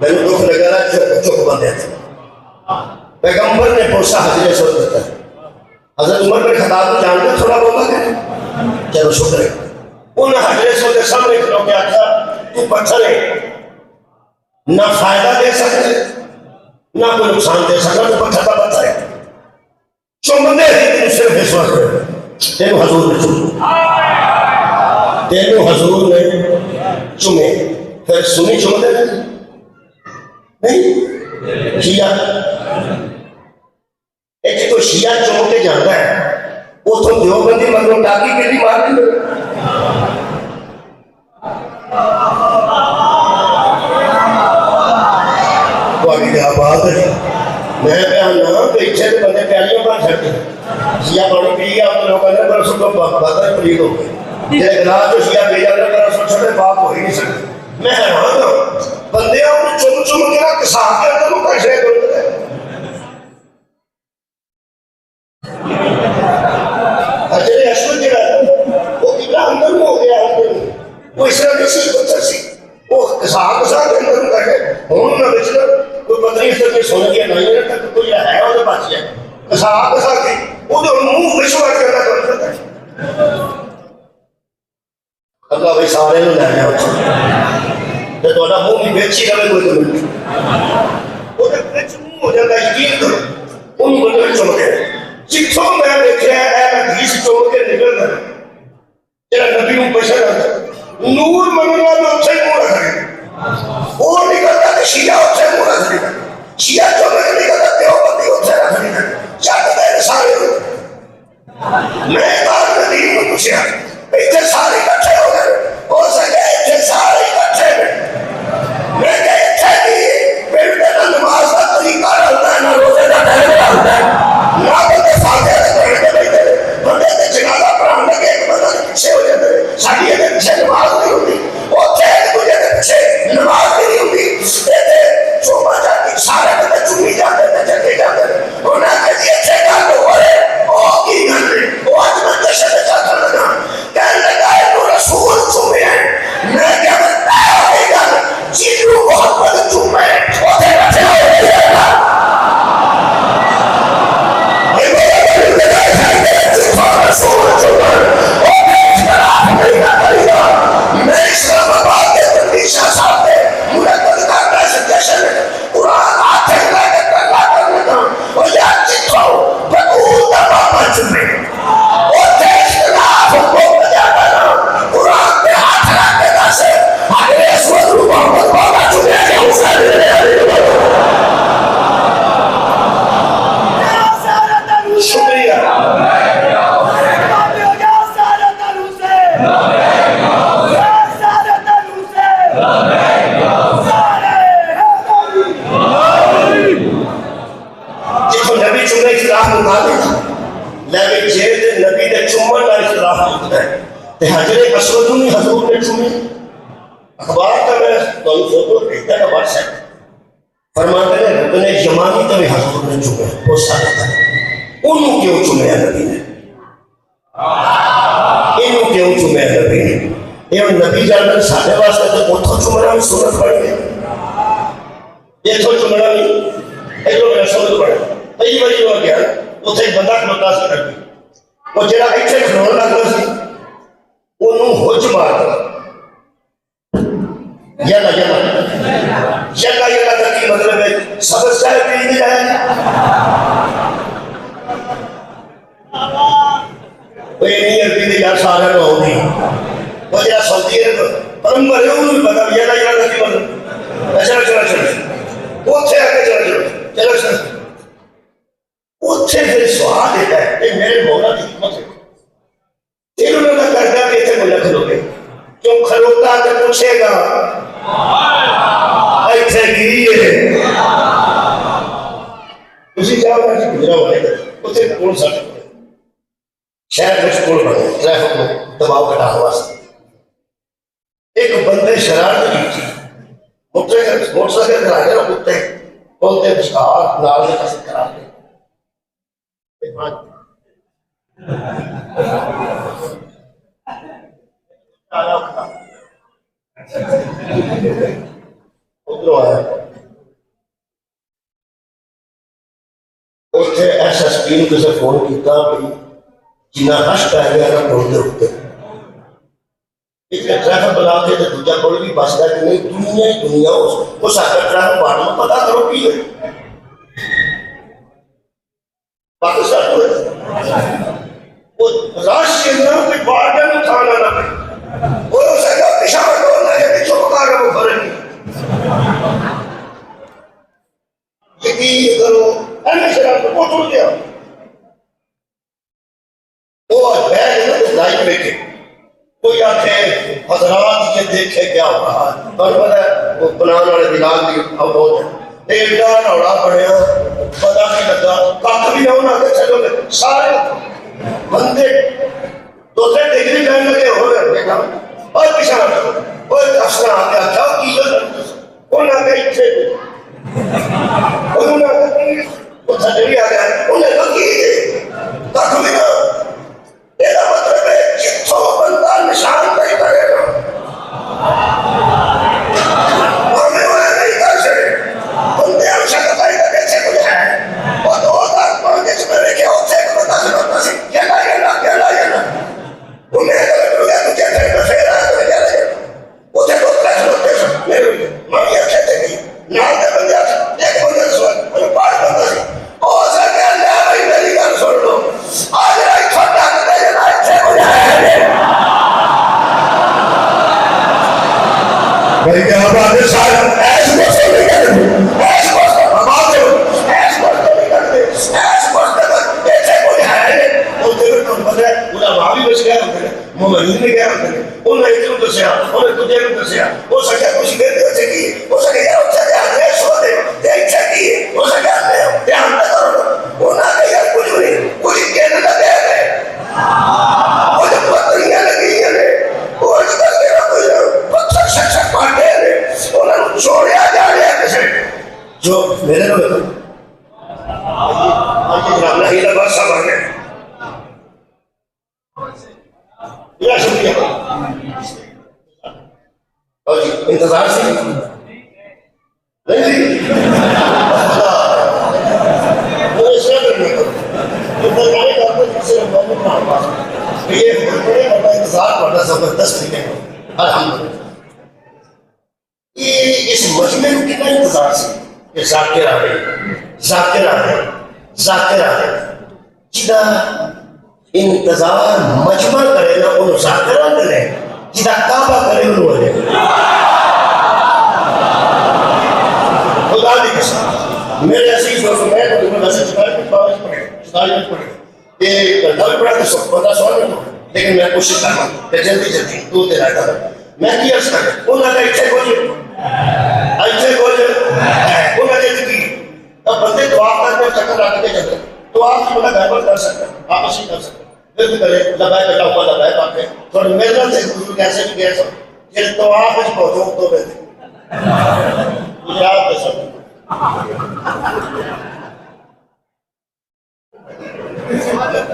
मैंने दुख लगा ना चुप बंदे पैगंबर ने पोसा हजरत सो दिता। हजरत उमर बिन खत्ताब जानते थोड़ा बहुत है चलो शुक्र है उन्हें हजरत सो के सामने खड़ो के आखा तू पत्थर है ना फायदा दे सकते ना कोई नुकसान दे सकता तो पत्थर का पत्थर है चुमने ही सिर्फ विश्वास करो तेनू हजूर ने चुमे तेनू हजूर ने चुमे फिर सुनी चुमते नहीं शिया एक तो शिया चुम के जाता है उतो देवबंदी मगरों टाकी के लिए मार दी बात है मैं ना तो इच्छे के बंदे प्यालियों पर छड़ते शिया पानी पी गया तो लोगों ने पर उसको बात पलीद हो गई ये गिलास जो शिया पी जाता पर उसको छोटे पाप हो ही नहीं सकते। मैं हैरान हूँ बंदे चुम चुम के ना किसान के अंदर वो कैसे करते हैं अजय अश्वत जो वो कितना अंदर में हो गया वो इस तरह से बच्चा सी वो किसान के अंदर बैठे हूँ ना बेचना कोई पत्नी से सुन गया नहीं तक कोई है वो बच गया किसान के वो मुंह विश्वास करना कर सकता है अल्लाह भाई सारे ने लैया तो थोड़ा मुंह भी बेची रहे कोई तो वो बेच मुंह हो जाता यकीन करो उन बंदे चमके जिथों मैं देखा है हदीस चुम के निकल गए तेरा नबी को पैसा जाता नूर मनना तो उसे मुंह रख वो निकलता तो शिया उसे मुंह रख शिया जो मैं निकलता देवबंदी उसे रख चाहता है सारे मैं बात नबी को पूछा इतने सारे इकट्ठे हो गए हो सके इतने सारे इकट्ठे मैं कहता कि फिर मेरा नमाज का तरीका होता है ना रोजे का तरीका होता है ना बंदे साथे बंदे के जनाजा पढ़ाने लगे बंदा पीछे हो जाते साड़ी के पीछे नमाज नहीं होती वो चैन तुझे के पीछे नमाज नहीं होती कहते जो मजा की सारे बंदे चुनी जाते थे चले जाते थे उन्हें कहीं अच्छे काम हो रहे ओ की गंदे वो आज मैं कैसे जाता लगा कहने लगा है तो रसूल चुमे हैं मैं क्या बताया होगा जिन्हों बहुत बड़े चुमे वो तेरा तेरा एक बंदे शरारत की मोटरसाइकिल करा के कुत्ते बोलते विचार नाल में कैसे करा के उधरों आया उसे SSP ने किसी फोन किया भी जिन्ना हश पै गया ना पुल के उत्ते इतने ट्रैफिक बना के तो दूजा पुल भी बस का नहीं दुनिया ही दुनिया उस आकर ट्रैफिक वार्ड में पता करो की है पाकिस्तान को वो राष्ट्रीय नाम के वार्ड में उठाना ना वो उसका पेशावर डोलना है कि चौका का वो फर्क नहीं यकीन करो हमेशा आपको छोड़ दिया वो बैग में लाइट लेके कोई आखे हजरात ये देखे क्या हो रहा है पर पता है वो बनाने वाले बिलाल की अवरोध है एडा रौला पड़िया पता नहीं लगा कख भी ना आगे चलो सारे बंदे दूसरे डिग्री करने लगे हो गए और पिछा और अफसर आके आख्या की उन्हें आगे इच्छे उन्होंने वो थजरी आ गया उन्हें लगी कख भी ना तेरा मतलब है जितो बंदा निशान नहीं करेगा हमें वो नहीं कर सकते बंदे हमेशा कताई का कैसे कुछ है वो 2005 में लेके होते को बता सकता सी क्या लागेगा उन्हें अगर दुनिया को क्या करेगा फिर आ तो क्या लगेगा उसे तो क्लास होते हैं मेरे मामी कहते नहीं नाम के बंदे एक बंदे सुन और पांच बंदे सी और सके अल्लाह भाई मेरी गल सुन लो आज रात छोटा कर देना अच्छे हो जाएगा भाई क्या बात है साहब ऐसे मसले नहीं करते ऐसे मसले बात है ऐसे मसले नहीं करते ऐसे मसले ऐसे हो जाएगा वो तेरे को पता है पूरा भाभी बच गया होता है वो महीने में गया होता है उन्हें इतना दसिया उन्हें तुझे भी दसिया हो सके कुछ कहते हो सके हो सके यार अच्छा ध्यान दे सो दे इच्छा की हो सके ध्यान न करो वो ना कहे यार कुछ नहीं कुछ कहने लगे है वो जब पत्रियां लगी है वो इसका तेरा कोई पत्थर शक मारते हैं उन्हें छोड़िया जा रहा है कैसे जो मेरे को आज जनाब नहीं लगा सब आ गए या शुक्रिया और जी इंतजार से नहीं वो ऐसा करने को तो बताने का आपको जिससे रमजान का पास ये बड़े बड़ा इंतजार बड़ा जबरदस्त है अल्हम्दुलिल्लाह ये इस मजमे को कितना इंतजार से ये जाकिर आ रहे जिदा इंतजार मजमा करे ना उन जाकिरा ने जिदा काबा करे उन्होंने खुदा की कसम मेरे अजीज दोस्त मैं तो तुम्हें वैसे चितारी में पढ़े ये करता भी पड़ा तो सब पता सवाल नहीं लेकिन मैं कोशिश कर रहा हूँ कि जल्दी तू तेरा कर मैं की अर्ज कर उन्होंने इच्छा खोजे उन्होंने जिंदगी अब बंदे दुआ करते चक्कर आते चलते तो आप बड़ा गड़बड़ कर सकते आपस ही कर सकते फिर भी करे लगाए बैठा हुआ लगाए पाके थोड़ी मेहनत से गुरु कैसे भी गए सब फिर तो आप इस पहुंचो तो बैठे गुजरात के सब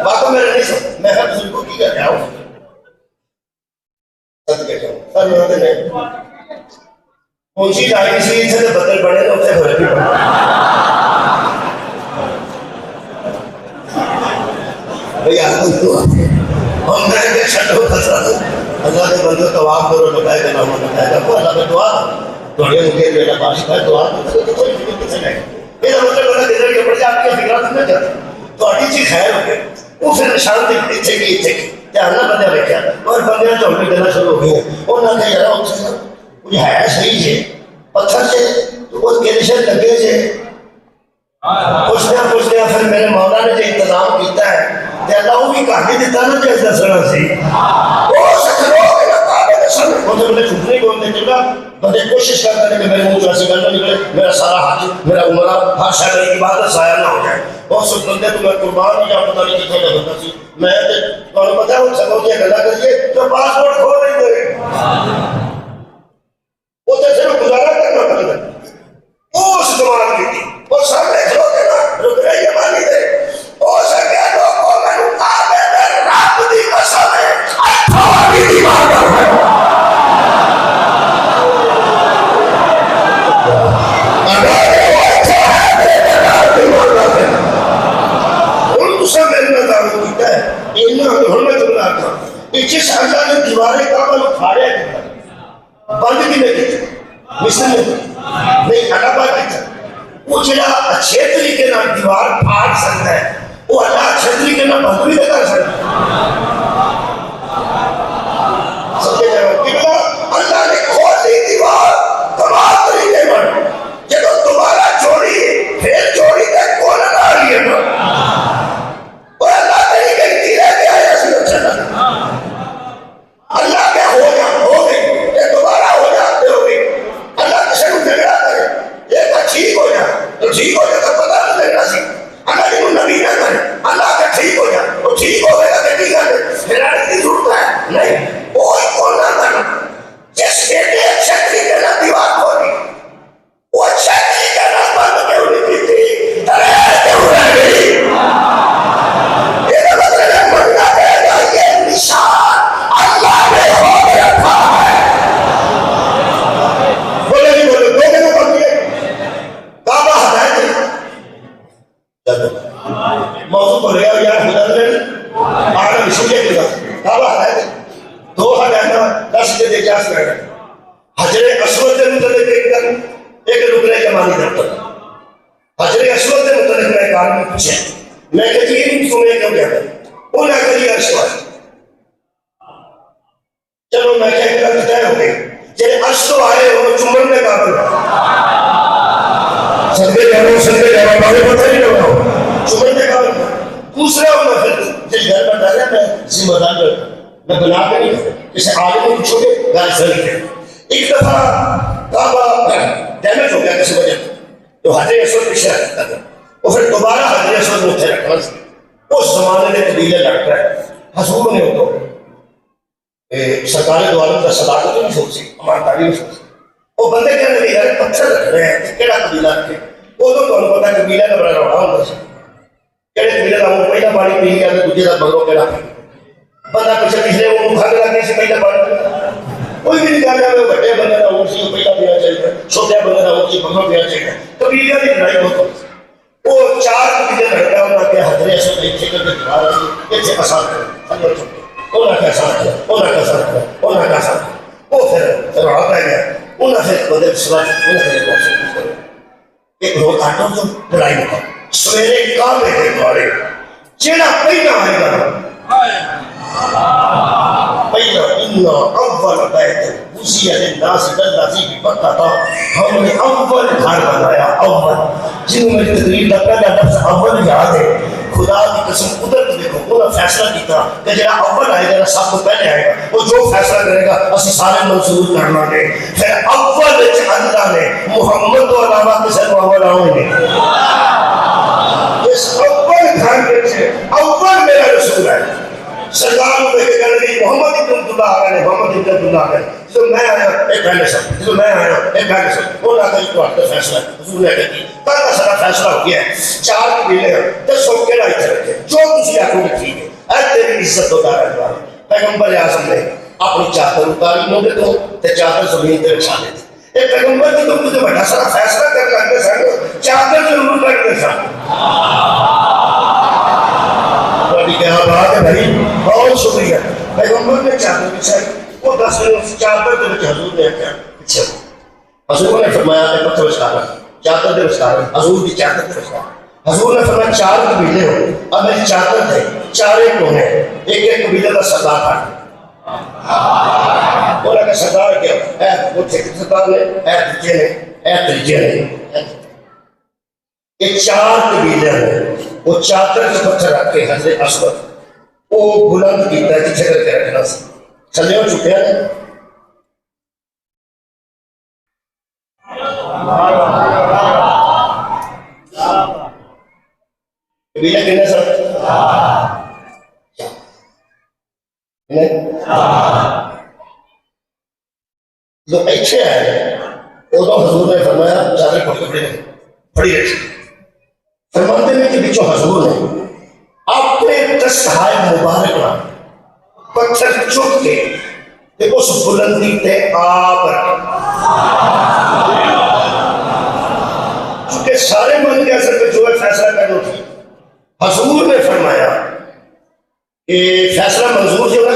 बातों में नहीं सब मैं हर बुजुर्ग को की कर रहा हूँ सत्य कहता हूँ सर उन्होंने नहीं मुंशी डाली सी इसे तो बदल पड़े तो उसे भर भी पड़ा भैया हम मैं के छठो खतरा अल्लाह के बंदे तवाब करो लगाए देना हो लगाएगा को अल्लाह का दुआ थोड़े उनके बेटा पास का दुआ तो कोई फिक्र किसे नहीं ये मतलब बड़ा दिन के पड़ जाती है फिक्र नहीं करता तो अड़ी चीज खैर हो गया वो फिर शांति इच्छे की ध्यान ना बंदे रखा और बंदे चौंके देना शुरू हो गए और ना कह यार कुछ है सही है पत्थर से तो वो केले लगे से पूछते फिर मेरे मौला ने जो इंतजाम किया है ते अल्लाह भी कहा दिता ना जो दसना सी ओ सखरो मेरा काबे दसन वो तो मैंने झूठ नहीं बोलने चला बंदे कोशिश करते हैं कि मेरे मुंह से ऐसी गल निकले मेरा सारा हाथ मेरा उमरा हर शय की इबादत जाया ना हो जाए और सब बंदे तो मैं कुर्बान या पता नहीं कितने लगता सी मैं तो पता है उन सबों की गल्ला करिए तो पासपोर्ट खो नहीं दे बंद किने किया? मिस्र ने नहीं, अलाहाबाद किया। वो जरा अच्छे तरीके ना दीवार फाड़ सकता है, वो अल्लाह अच्छे तरीके ना बंद भी कर सकता है। समझे जाओ कि अल्लाह ने खोल दी दीवार कमाल तरीके पर, जब दोबारा जोड़ी फिर जोड़ी तक कौन आ रही है ना, वो अल्लाह कहीं कहीं धीरे गया है सुरक्षा। अल्लाह के हो गए ये दोबारा हो जाते हो गए। अल्लाह किसी को झगड़ा करे ये ठीक हो जा तो ठीक हो जाए तो पता नहीं लगना सी। अल्लाह जी नबी ना करे अल्लाह का ठीक हो जा तो ठीक हो गया तो ठीक है, फिर की जरूरत है नहीं। कोई कौन ना करना जिस बेटे अच्छा तरीके ना दीवार खोली वो अच्छा तरीके ना बंद क्यों नहीं की थी, अरे क्यों रह गई? ये मतलब है मरना कहेगा ये निशान अल्लाह ने हो रखा है। बोले नहीं बोले दो दिन बंद किए काबा हटाए थे मौजूद बोलेगा यार हुदन आगे विशुद्ध किया काबा हटाए थे 2010 के देखास कर हजरे अस्वद के मुतल्लिक एक रुकने के मानी करता हजरे अस्वद के मुतल्लिक मैं कार में पूछे मैं कहती ये सुने क्यों क्या है वो ना करी अस्वद। चलो मैं क्या तय हो गई जब अर्श तो आए वो चुंबन में काबल संदे जाओ बारे पता नहीं लगा चुंबन में काबल दूसरा होना फिर जिस घर पर डाला मैं जिम्मेदार मैं बना के नहीं जैसे आगे को पूछोगे गाली सही है। एक दफा काबा डैमेज हो गया किसी वजह तो हजरे अस्वद पीछे रखता था और फिर दोबारा हजरे अस्वद में उठे रखा उस जमाने में कबीले लड़ता है हजूर ने तो सरकारी द्वारा का सदाकत नहीं सोची हमारी तारीफ सोची वो बंदे कहने लगे यार पत्थर रख रहे हैं केड़ा कबीला रखे वो तो पता कबीला का बड़ा रौला होता है केड़े कबीले का वो पहला पानी पी गया तो दूसरे का बंदों केड़ा बंदा कुछ पिछले वो खाने लगे से पहले पानी कोई भी नहीं जाने में बड़े बंदे का वो सी पहला पीना चाहिए छोटे बंदे का वो सी बंदों पीना चाहिए कबीले की लड़ाई बहुत वो चार कबीले लड़का उनका के हजरे से इतने करके दीवार ऐसे आसान संघर्ष ओना का साथ वो फिर आता गया उन्हें फिर बदल स्वाद एक रोज आटो जो लड़ाई में सवेरे काले के द्वारे जेड़ा पहला आएगा पहला इन्ना अव्वल बैत उसिया लिन्नास लल्लज़ी बिबक्का हमने अव्वल घर बनाया अव्वल जिन्हों में तकरीर का पहला लफ्ज़ अव्वल याद है खुदा की कसम कुदरत देखो उन्होंने फैसला किया कि जरा अव्वल आएगा ना सब पहले आएगा वो जो फैसला करेगा असि सारे मंसूर कर लांगे फिर अव्वल अल्लाह ने मोहम्मद तो अलावा किसी को अव्वल आओगे इस अव्वल घर के अव्वल मेरा रसूल है सरदार को देखे कहने लगी मोहम्मद इब्न अब्दुल्लाह आ गए मोहम्मद इब्न अब्दुल्लाह आ गए तो मैं आया एक पहले सब तो मैं आया एक पहले सब वो ना कहीं तो आपका फैसला हुजूर ने कहा कल का सारा फैसला हो गया है चार कबीले हैं 10 के लाइक रखे जो तुसी आखोगे ठीक है ऐ तेरी इज्जत होता है पैगंबर आज़म ने अपनी चादर उतारी मोटे तो ते चादर जमीन पे बिछा दी ए पैगंबर की तुम मुझे बड़ा सारा फैसला कर लगे सन चादर जरूर करके सन क्या बात है भाई बहुत शुक्रिया पैगंबर ने चादर बिछाई वो 10 मिनट चादर के बीच हुजूर ने क्या पीछे हुजूर ने फरमाया पत्थर बिछा चादर के बिछा हुजूर की चादर के बिछा हुजूर ने फरमाया चार कबीले हो अब मेरी चादर थे चारे कोने एक एक कबीले का सरदार था बोला का सरदार क्या है वो सरदार ने है तीजे ने है तीजे ने ये चार कबीले हैं वो चादर के पत्थर रख के हजरत अस्वद वो बुलंद कीता जिथे करके रखना थले हो चुके हैं कबीले कितने सर जो अच्छे है उदो हुजूर ने फरमाया चादर फड़ी रखी फरमाते हैं कि बिचो हुजूर ने अपने दस्तहाय मुबारक ना पत्थर चुक के उस बुलंदी पे आप चूंकि सारे मन के असर पे जो है फैसला करना थी हुजूर ने फरमाया कि फैसला मंजूर जो ना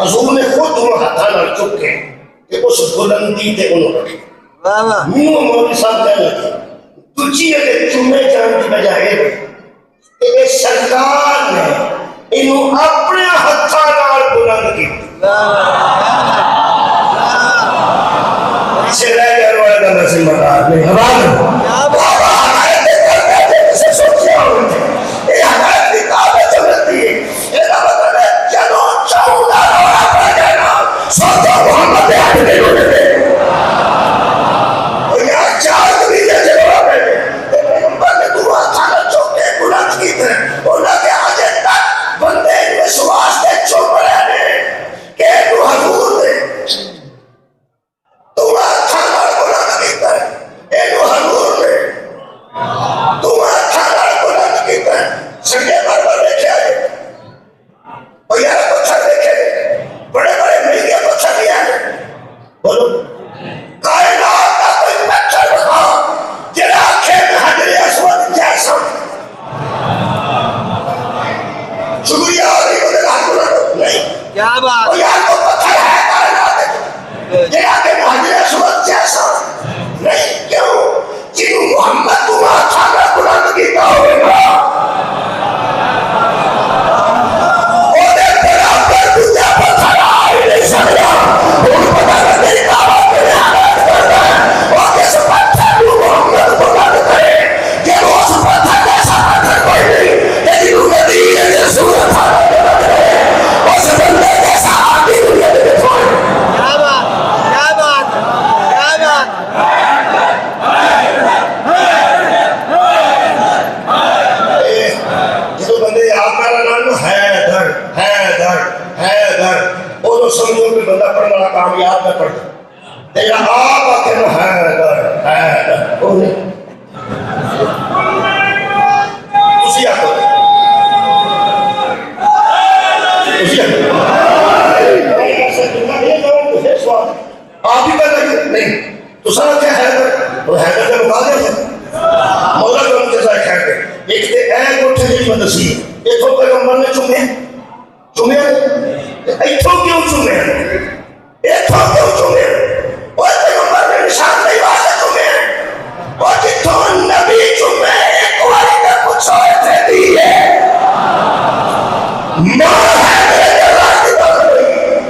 हुजूर ने खुद दोनों हाथा नाल चुक के कि उस बुलंदी ते उन्होंने रखे।
वाह वाह
मैनू मौलवी साहब कहने लगे दूजी अगर चूमे जाने की बजाय ये सरकार ने इनू अपने हाथों नाल बुलंद किया। पीछे रह गया वाला का नसीब मकान नहीं हवाल
क्या बात कामयाब न पड़ तेरा आप आखिर है उसी आको आप ही कर लगे नहीं तो सारा क्या है वो हैदर का मुकाबला है मौला जो उनके साथ खैर एक ते ऐ कोठे जी मदसी इथों पैगंबर ने चुमे इथों क्यों चुमे इथों क्यों चुमे और पैगंबर ने निशान नहीं वाले चुमे और जिथों नबी चुमे एक बार ने पूछो थे दिए मां है मेरे रास्ते पर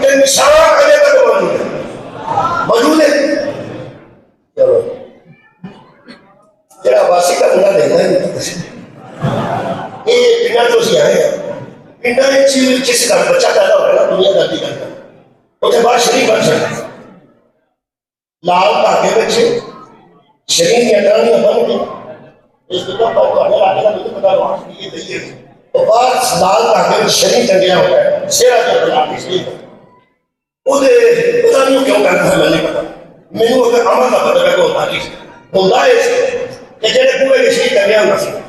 के निशान अभी तक मौजूद है चलो जरा वासी का मुंडा देखना है ये पिंडा तो सी आए पिंडा में किसी का बच्चा पैदा हो रहा है दुनिया दादी करता उसके बाद शरीर बन सकता लाल धागे बच्चे शरीर की अंदरानियां बन गई इस दुनिया पर आने लाने का मुझे पता हुआ ये दही तो बाद लाल धागे में शरीर टंगया होता है शेरा के बना इसलिए उधे पता नहीं क्यों करता है मैंने पता मैंने अगर अमल का पता है को तारीख होता है कि जेड़े पूरे के शरीर टंगया होता है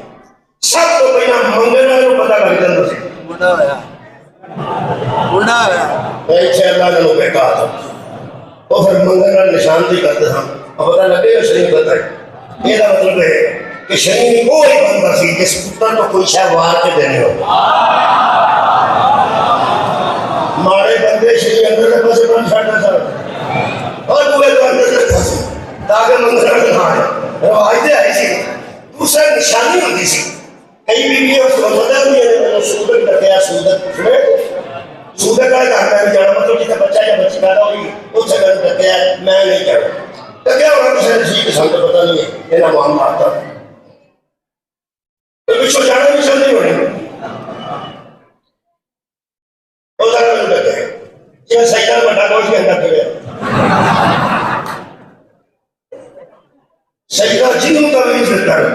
सब तो पहला मंगल को पता लग जाता है बुढ़ा है
ऐसे अल्लाह ने लोग कहा था तो फिर मंगल का निशान भी करते हम अब पता लगेगा शरीर बताए ये मतलब है कि शरीर वो ही बंदा सी जिस पुत्र तो कोई शायद वार के देने हो मारे बंदे शरीर अंदर से पासे बन छाड़ना सर और पूरे तो अंदर से फंसे ताकि मंगल ना आए रवायतें आई सी दूसरा निशानी होती सी कई बीवी और सुबह भी सूदक रखा सूदक सूदक का कहना है जाना मतलब जितना बच्चा या बच्ची पैदा हुई उस जगह रखा मैं नहीं जाना तो क्या होगा किसी किसी किसान को पता नहीं है ये ना मामला आता तो विश्व जाना भी चलनी होनी वो जरा नहीं रखे ये सही है बड़ा कोई के अंदर गया सही का जिन्हों का भी सकता है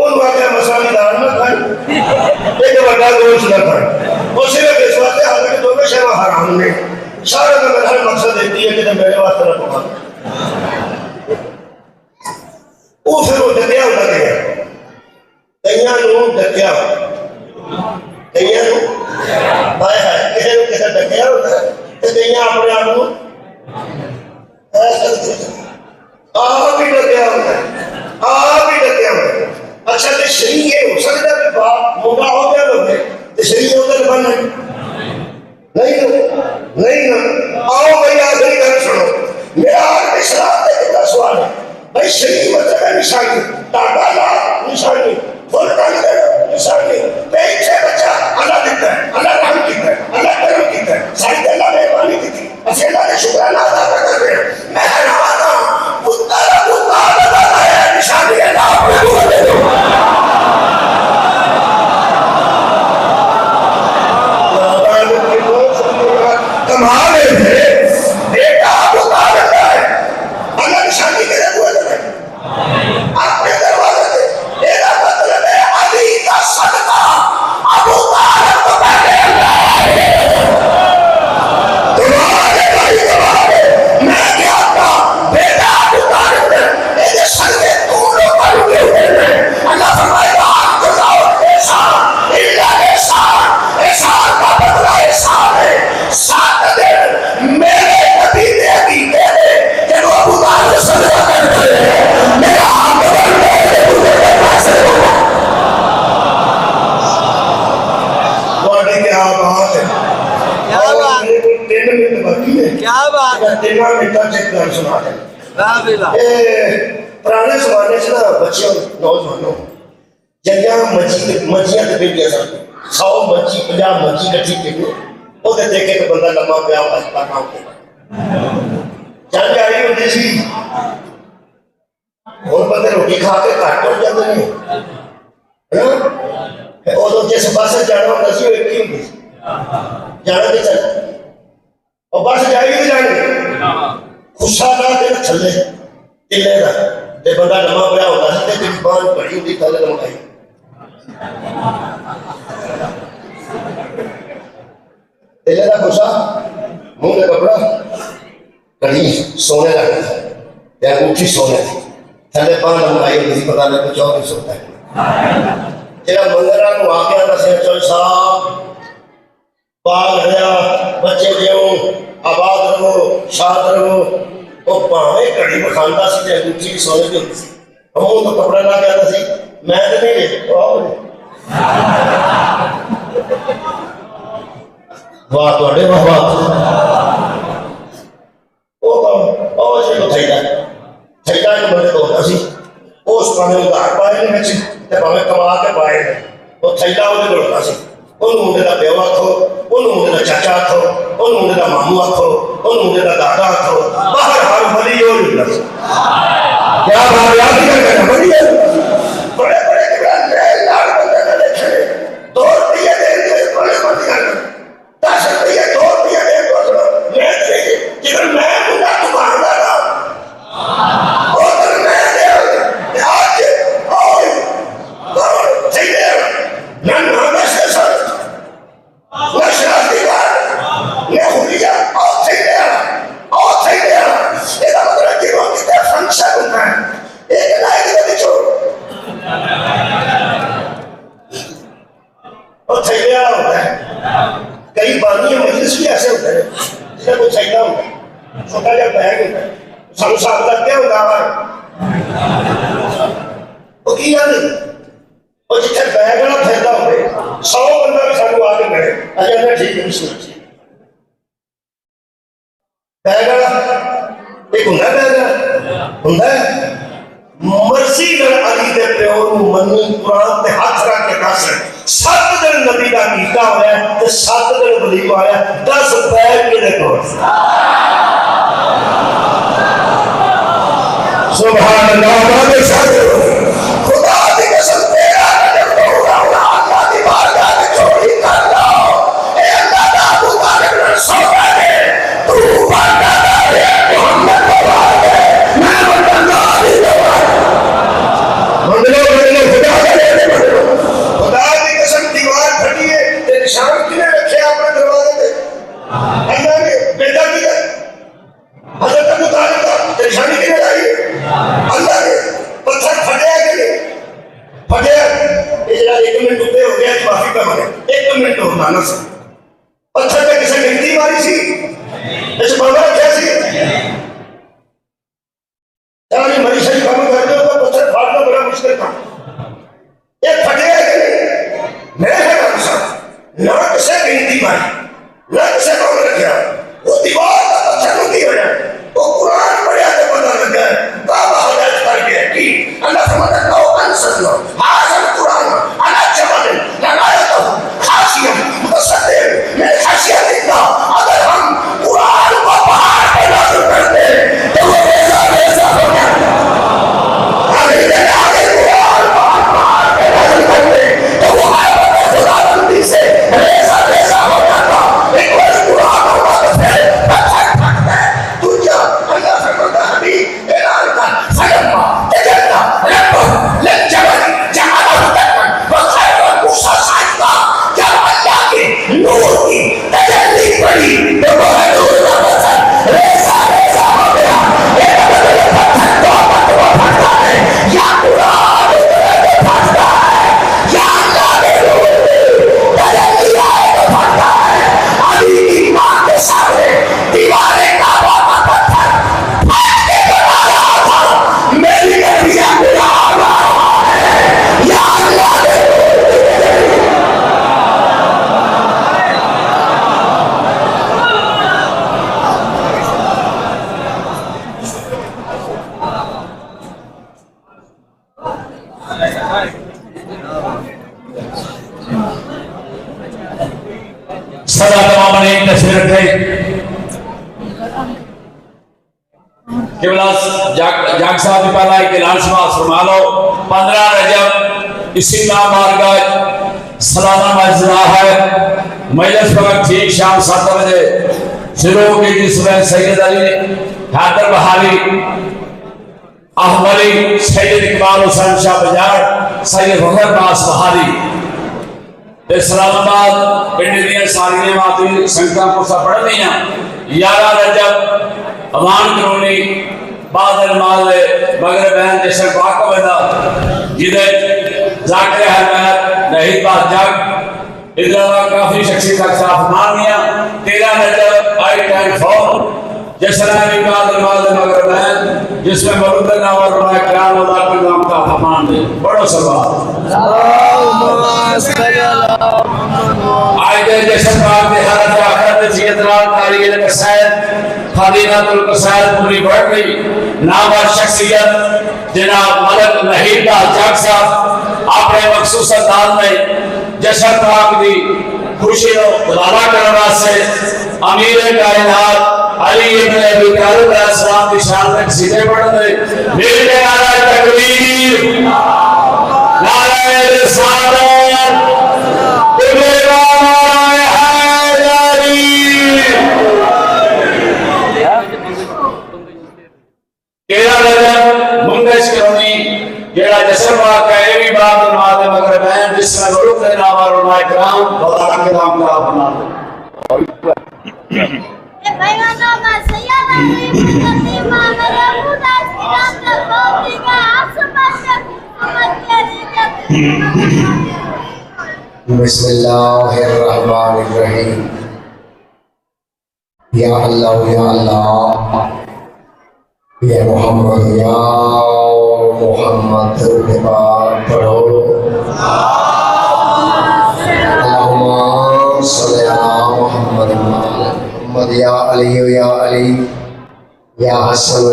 उन वाक़या मसालेदार न खाए एक बड़ा गोश्त न खाए वो सिर्फ इस वास्ते हालांकि दोनों शैवा हराम ने सारा का मेरा मकसद देती है कि मेरे वास्ते न पका वो फिर वो डकिया होता गया कईयां लोग डकिया कईयां लोग हाय हाय किसे डकिया होता है तो कईयां अपने आप को आप ही डकिया होता है आप ही डकिया होता है अच्छा तो शरीर ये हो सकता है बाप मोटा हो गया लोग तो शरीर उधर बन नहीं ना आओ भाई आखिरी गल सुनो
भाई शरीर मतलब है निशानी, तागा ला निशानी, फुल कान निशानी। पीछे बच्चा अल्लाह देता है, अल्लाह रहम करता है, अल्लाह करम करता है, सारी अल्लाह मेहरबानी की थी। असि अल्लाह ने शुक्राना अदा कर रहे हैं। मेहरबाना पुत्तर है निशानी अल्लाह कमाल है बेटा बता देता है अल्लाह निशानी के लिए हुआ है अपने दरवाजे पे। मेरा मतलब है अली का सदका अबू तालिब को पहले तुम्हारे भाई तुम्हारे मैं क्या था बेटा अबू तालिब ने मेरे सदके तूने पर हुए हैं। अल्लाह फरमाएगा हाथ उठाओ एहसान इल्ला एहसान, एहसान का बदला एहसान है। 7 दिन मेरे नबी ने अकीदे में कि वो अबू तालिब सदका करते हैं मेरा हाथ बदल मेरे बुरे के पास क्या बात है, क्या बात है। 3 मिनट बाकी है, क्या बात है। 3 मिनट चेक कर सुना दे। पुराने जमाने च ना बच्चों नौजवानों जंगा मच्छियां ते बेटियां सन 100 मच्छी 50 मच्छी इकट्ठी की ਉਹਦੇ ਦੇਖ ਕੇ ਬੰਦਾ ਲੰਮਾ ਪਿਆ ਹਸਪਤਾਲ ਨਾਲ ਜੰਗ ਆਈ ਹੁੰਦੀ ਸੀ। ਹੋਰ ਬੰਦੇ ਰੋਟੀ ਖਾ ਕੇ ਘੱਟ ਹੋ ਜਾਂਦੇ ਨੇ ਹੈ। ਉਦੋਂ ਜਿਸ ਪਾਸੇ ਜਾਣਾ ਹੁੰਦਾ ਸੀ ਉਹ ਇੱਕ ਹੀ ਹੁੰਦੀ ਸੀ ਜਾਣਾ ਤੇ ਚੱਲ ਉਹ ਬਸ ਜਾਈ ਵੀ ਜਾਣੇ ਖੁਸ਼ਾ ਦਾ ਤੇ ਥੱਲੇ ਟਿੱਲੇ ਦਾ ਤੇ ਬੰਦਾ ਲੰਮਾ ਪਿਆ ਹੁੰਦਾ ਸੀ ਤੇ ਜਿਹੜੀ ਬਾਂਹ ਭਰੀ ਹੁੰਦੀ ਥੱਲੇ ਲੰਮਾਈ। तेले का गुस्सा मुंह में कपड़ा कड़ी सोने का या अंगूठी सोने की थले पान लंबाई होती थी पता नहीं कुछ और नहीं सोता है। तेरा मंगरा को आके आना से चल साहब पाल गया बच्चे जो आबाद रहो शाद रहो वो भावे कड़ी में खानदा सी ते अंगूठी सोने की होती सी। हम तो कपड़ा ला के आना सी मैं तो नहीं ले वाह ਤੁਹਾਡੇ ਵਾਹ ਵਾਹ ਉਹ ਜਿਹੜਾ ਥੈਲਾ ਇੱਕ ਬੰਦੇ ਕੋਲ ਹੁੰਦਾ ਸੀ ਉਸ ਪਾਣੇ ਉਧਾਰ ਪਾਏ ਨੇ ਵਿੱਚ ਤੇ ਭਾਵੇਂ ਕਮਾ ਕੇ ਪਾਏ ਨੇ ਉਹ ਥੈਲਾ ਉਹਦੇ ਕੋਲ ਹੁੰਦਾ ਸੀ। ਉਹਨੂੰ ਮੁੰਡੇ ਦਾ ਪਿਓ ਆਖੋ, ਉਹਨੂੰ ਮੁੰਡੇ ਦਾ ਚਾਚਾ ਆਖੋ, ਉਹਨੂੰ ਮੁੰਡੇ ਦਾ ਮਾਮੂ ਆਖੋ, ਉਹਨੂੰ ਮੁੰਡੇ ਦਾ ਦਾਦਾ ਆਖੋ, ਬਾਹਰ ਹਰ ਬਲੀ ਉਹ ਹੁੰਦਾ ਸੀ। ਕੀ ਬਾਤ ਯਾਦ ਕਰਨਾ ਵਧੀਆ ਬੜੇ ਬੜੇ ਕਿਹੜੇ ਲਾਲ ਬੰਦੇ ਨੇ ਦੇਖੇ 2 ਰੁਪਏ ਦੇ ਕੇ ਬੜੇ ਬੰਦੇ ਕਰ 10 रुपये 2 रुपये दे दो जिधर मैं मुंडा तुम्हारा ना उधर मैं दे आज और सही दे ना ना से सर ना शराबी बात ना हुलिया और सही दे इसका मतलब कि वो कितना फंक्शन होता है एक ना एक भी छोड़ और सही दे होता है। कई बानी मजलिस भी ऐसे होते हैं जिसमें कोई चाहिए होता है छोटा जहा बैग होता है सानू साहब का क्या होता है वो की गल और जिथे बैग वाला फिरता हो 100 बंदा भी सानू आके मिले अजय ठीक है सुन बैग वाला एक होंगे बैग होंगे मर्जी अली दे प्यो मनी कुरान ते हाथ रख के दस 7 दिन नबी का कीता होया ते 7 दिन वलीमा आया 10 बैग मेरे को सुभान अल्लाह खुदा दी कसम तेरा कदम होगा अल्लाह दी बारगाह में चोरी कर लो ए अल्लाह दा अबू तालिब सोना है तू बंदा है मोहम्मद बाबा मैं बंदा खुदा की कसम दीवार फटी है ते निशान किने रखे अपने दरवाजे पे अल्लाह ने बेटा की हजरत अबू तालिब का निशानी किने लाई अल्लाह
जाग साहब की पहला एक ऐलान फरमा लो 15 रजब इसी नाम मार्ग सालाना मजरा है मजलिस वक्त ठीक शाम 7 बजे शुरू होगी जिसमें सैयद अली हैदर बहारी अहमदी सैयद इकबाल हुसैन शाह बजार सैयद फखर बास बहारी इस्लामाबाद पिंड दियां सारियां माती संगतां को पढ़नियां 11 रजब अमान करोनी बादल माल मगर बहन जैसे वाकब दा जिदे जाकिर अहमद नहीं बात जग इधर काफी शख्सियत का फरमानियां 13 रजब आई टाइम फॉर जैसा भी बादल माल मगर बहन जिसमें मरुद नावर रमाय कराम अल्लाह के नाम का फरमान दे बड़ो सवाल आज जैसे बात में हर आखिरत जियतराल तारीख कसायद फजीलतुल कसायद पूरी बढ़ गई नामवर शख्सियत जनाब मलक नहीदा जाग साहब अपने मखसूस अंदाज में जश्न पाक दी खुशी को उजाला करने वास्ते अमीर कायनात अली इब्न अबी तालिब अलैहिस्सलाम की शान में सीधे पढ़ते मेरे नारा तकबीर नारा रिसालत जेड़ा जसर पाक का ये भी बात मालूम मगर बहन जिसमें रुक दे नावर और माय कराम अल्लाह के नाम का अपना
ए भाईयों का सैयद अली तस्लीमा मेरे खुदा की रात का कोई का आसपास समझ के
बिस्मिल्लाहिर्रहमानिर्रहीम या अल्लाह या मोहम्मद के बाद पढ़ो अल्लाहुम्मा सल्ली अला मुहम्मद या अली या हसन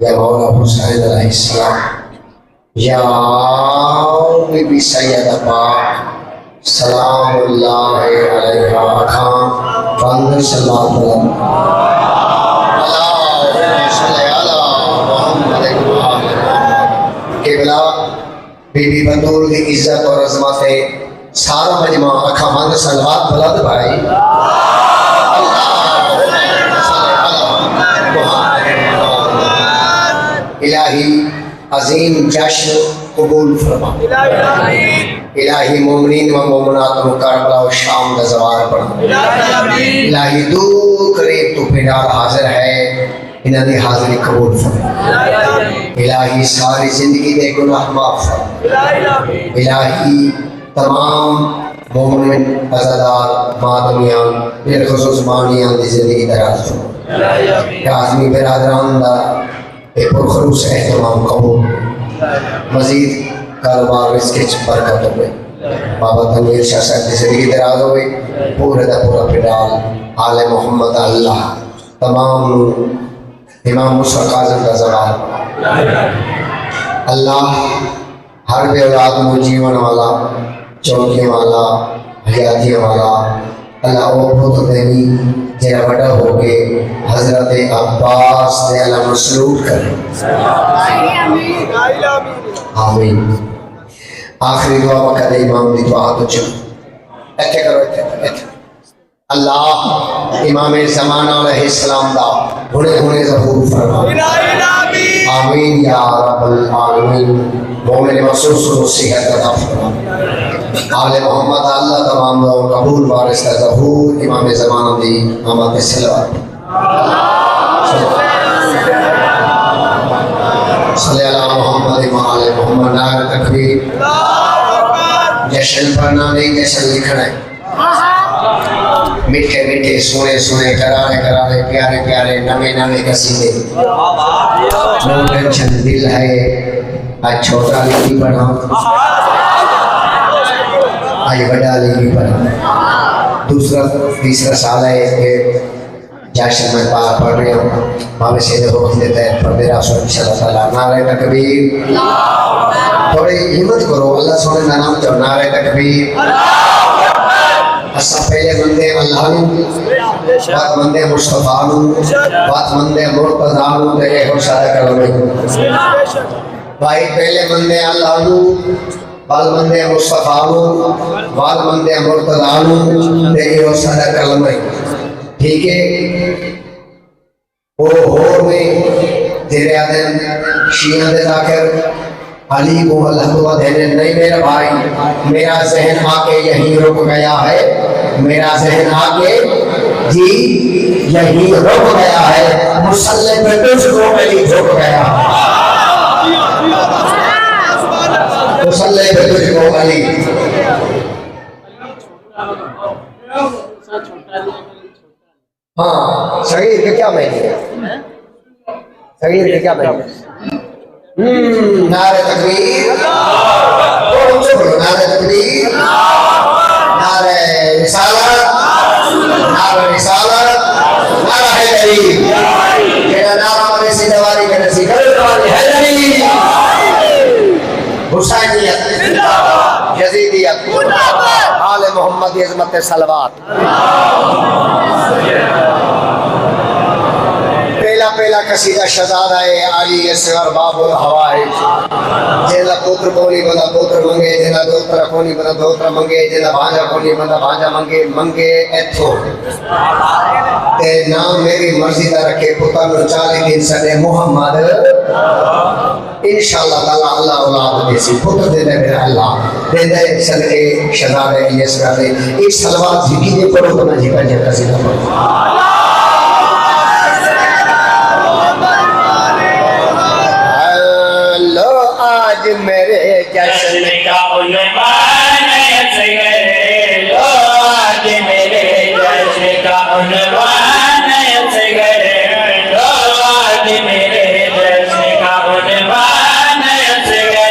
या मौला हुसैन अलैहिस्सलाम या बीबी सैयदा पाक सलामुल्लाह अलैहा खान बंद सल्लल्लाहु केवला बीबी बतूल की इज्जत और अजमत है सारा मजमा अखा मंद सलवात बुलंद भाई इलाही अजीम जश्न कबूल फरमा इलाही मोमिनीन व मोमिनात को करबला और शाम का जवार पढ़ा इलाही दूर करीब तो फिलहाल हाजिर है इन्हां दी हाजिरी कबूल फरमा इलाही सारी जिंदगी दे गुनाह माफ फरमा इलाही तमाम मोमिन अज़ादार मादमियां बिलखुसूस मानियां दी जिंदगी दराज फरमा आदमी बिरादरान दा एक पुरखलूस एहतमाम कबूल मजीद कारोबार रिस्क बरकत हो बाबा तनवीर शाह साहब की जिंदगी दराज हो पूरे का पूरा पिडाल आले मोहम्मद अल्लाह तमाम इमाम मुसा काज़िम का जवाब अल्लाह हर बे औलाद को जीवन वाला चौकी वाला हयाती वाला अल्लाह वो पुत्र देवी जेरा बड़ा हो के हजरत अब्बास ने अल्लाह मसलूट कर आमीन आखिरी दुआ वक़्त इमाम दी दुआ तो चल ऐसे करो अल्लाह इमाम ज़माना अलैहिस्सलाम दा हुने हुने ज़हूर फरमा आमीन या रब्बल आलमीन मोमिन महसूस को सेहत अता फरमा आले मोहम्मद अल्लाह तमाम लोग कबूल वारिस का ज़हूर इमाम ज़माना दी आमद सल्लल्लाहु सल्लल्लाहु मोहम्मद व आले मोहम्मद नार तकबीर जश्न पढ़ना नहीं जश्न लिखना है मीठे मीठे सुने सुने करारे करारे प्यारे प्यारे नवे नवे कसीदे नो टेंशन दिल है आज छोटा लिखी पढ़ा आज बड़ा लिखी पढ़ा दूसरा तीसरा साल है कि जश्न में पढ़ रहे हो बाबे से हुक्म देता है पर मेरा इंशाअल्लाह ताला नारे तकबीर थोड़ी हिम्मत करो अल्लाह सोने का नाम तो नारे तकबीर असा पहले बंदे अल्लाह बात मंदे मुस्तफा नू बात मंदे मुर्तजा नू ते हो सारा कलमे भाई पहले मंदे अल्लाह नू बाल मंदे मुस्तफा नू बाल मंदे मुर्तजा नू ते हो सारा कलमे ठीक है वो हो में तेरे आदम शिया दे जाकर अली को अल्लाह तो देने नहीं मेरा भाई मेरा जहन आके यहीं रुक गया है मेरा जहन आके जी यहीं रुक गया है मुसल्ले पे तुझको अली झुक गया मुसल्ले पे तुझको अली हाँ शरीर के क्या मायने शरीर के क्या मायने नारे तकबीर नारे तकबीर नारे रिसालत नारे रिसालत नारा हैदरी केना नारा वाले सीधवारी के नसी कर वाली हैदरी हुसैनियत जिंदाबाद यजीदियत जिंदाबाद आले मोहम्मद इज़्ज़त सलवात पहला कसीदा शहजादा है आली असगर बाबुल हवाइज जेला पुत्र कोनी बंदा पुत्र मंगे जेला दोत्र कोनी बंदा दोत्र मंगे जेला भांजा कोनी बंदा भांजा मंगे मंगे एथो ते नाम मेरी मर्जी दा रखे पुत्र नु 40 दिन सदे मोहम्मद इंशाअल्लाह ताला अल्लाह औलाद देसी पुत्र दे दे मेरा अल्लाह दे दे सदके शहजादे असगर दे एक सलवात जिकी ने पढ़ो तो ना जी का कसीदा पढ़ो आज मेरे जश्न का उन्वान असगर लो आज मेरे जश्न का उन्वान असगर लो आज मेरे जश्न का उन्वान असगर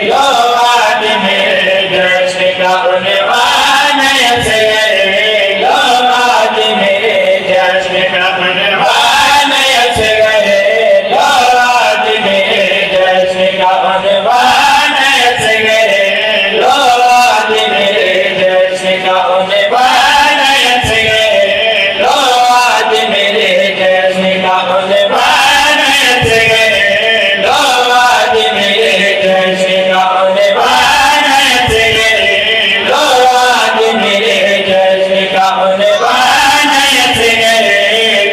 लो आज मेरे जश्न का उन्वान असगर लो आज मेरे जश्न का उन्वान असगर लो आज मेरे जश्न का उन्वान असगर लो आज मेरे जश्न का उन्वान असगर लो आज मेरे जश्न का उन्वान असगर लो आज मेरे जश्न का उन्वान असगर लो आज मेरे जश्न का उन्वान असगर लो आज मेरे जश्न का उन्वान असगर लो आज मेरे जश्न का उन्वान असगर लो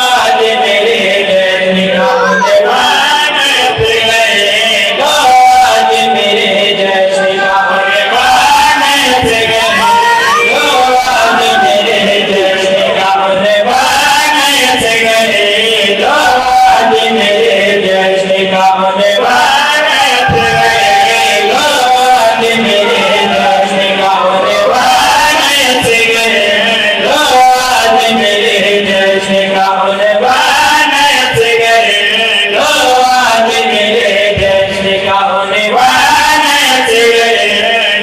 आज मेरे जश्न का उन्वान असगर लो आज मेरे जश्न का उन्वान असगर लो आज मेरे जश्न का उन्वान असगर लो आज मेरे जश्न का उन्वान असगर लो आज मेरे जश्न का उन्वान असगर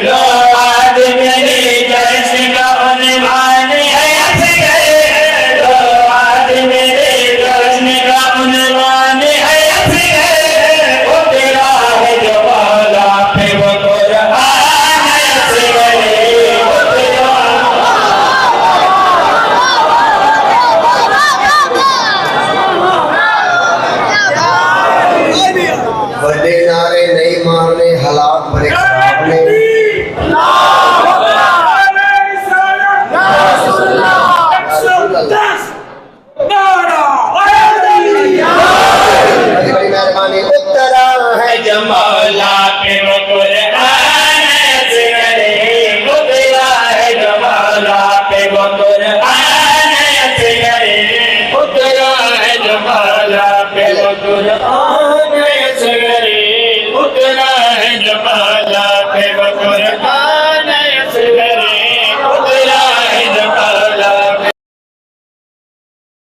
लो आज मेरे जश्न का उन्वान असगर लो आज मेरे जश्न का उन्वान असगर वो तेरा है जो मौला पे वो कुरान असगर वो तेरा बड़े नारे नहीं मारने हालात बड़े खराब ने बड़ी बड़ी मेहरबानी उतरा है
जमौला पे वो कुरान असगर उतरा है जमौला पे वो कुरान असगर उतरा है जमौला पे वो कुरान असगर उतरा है जमौला पे वो कुरान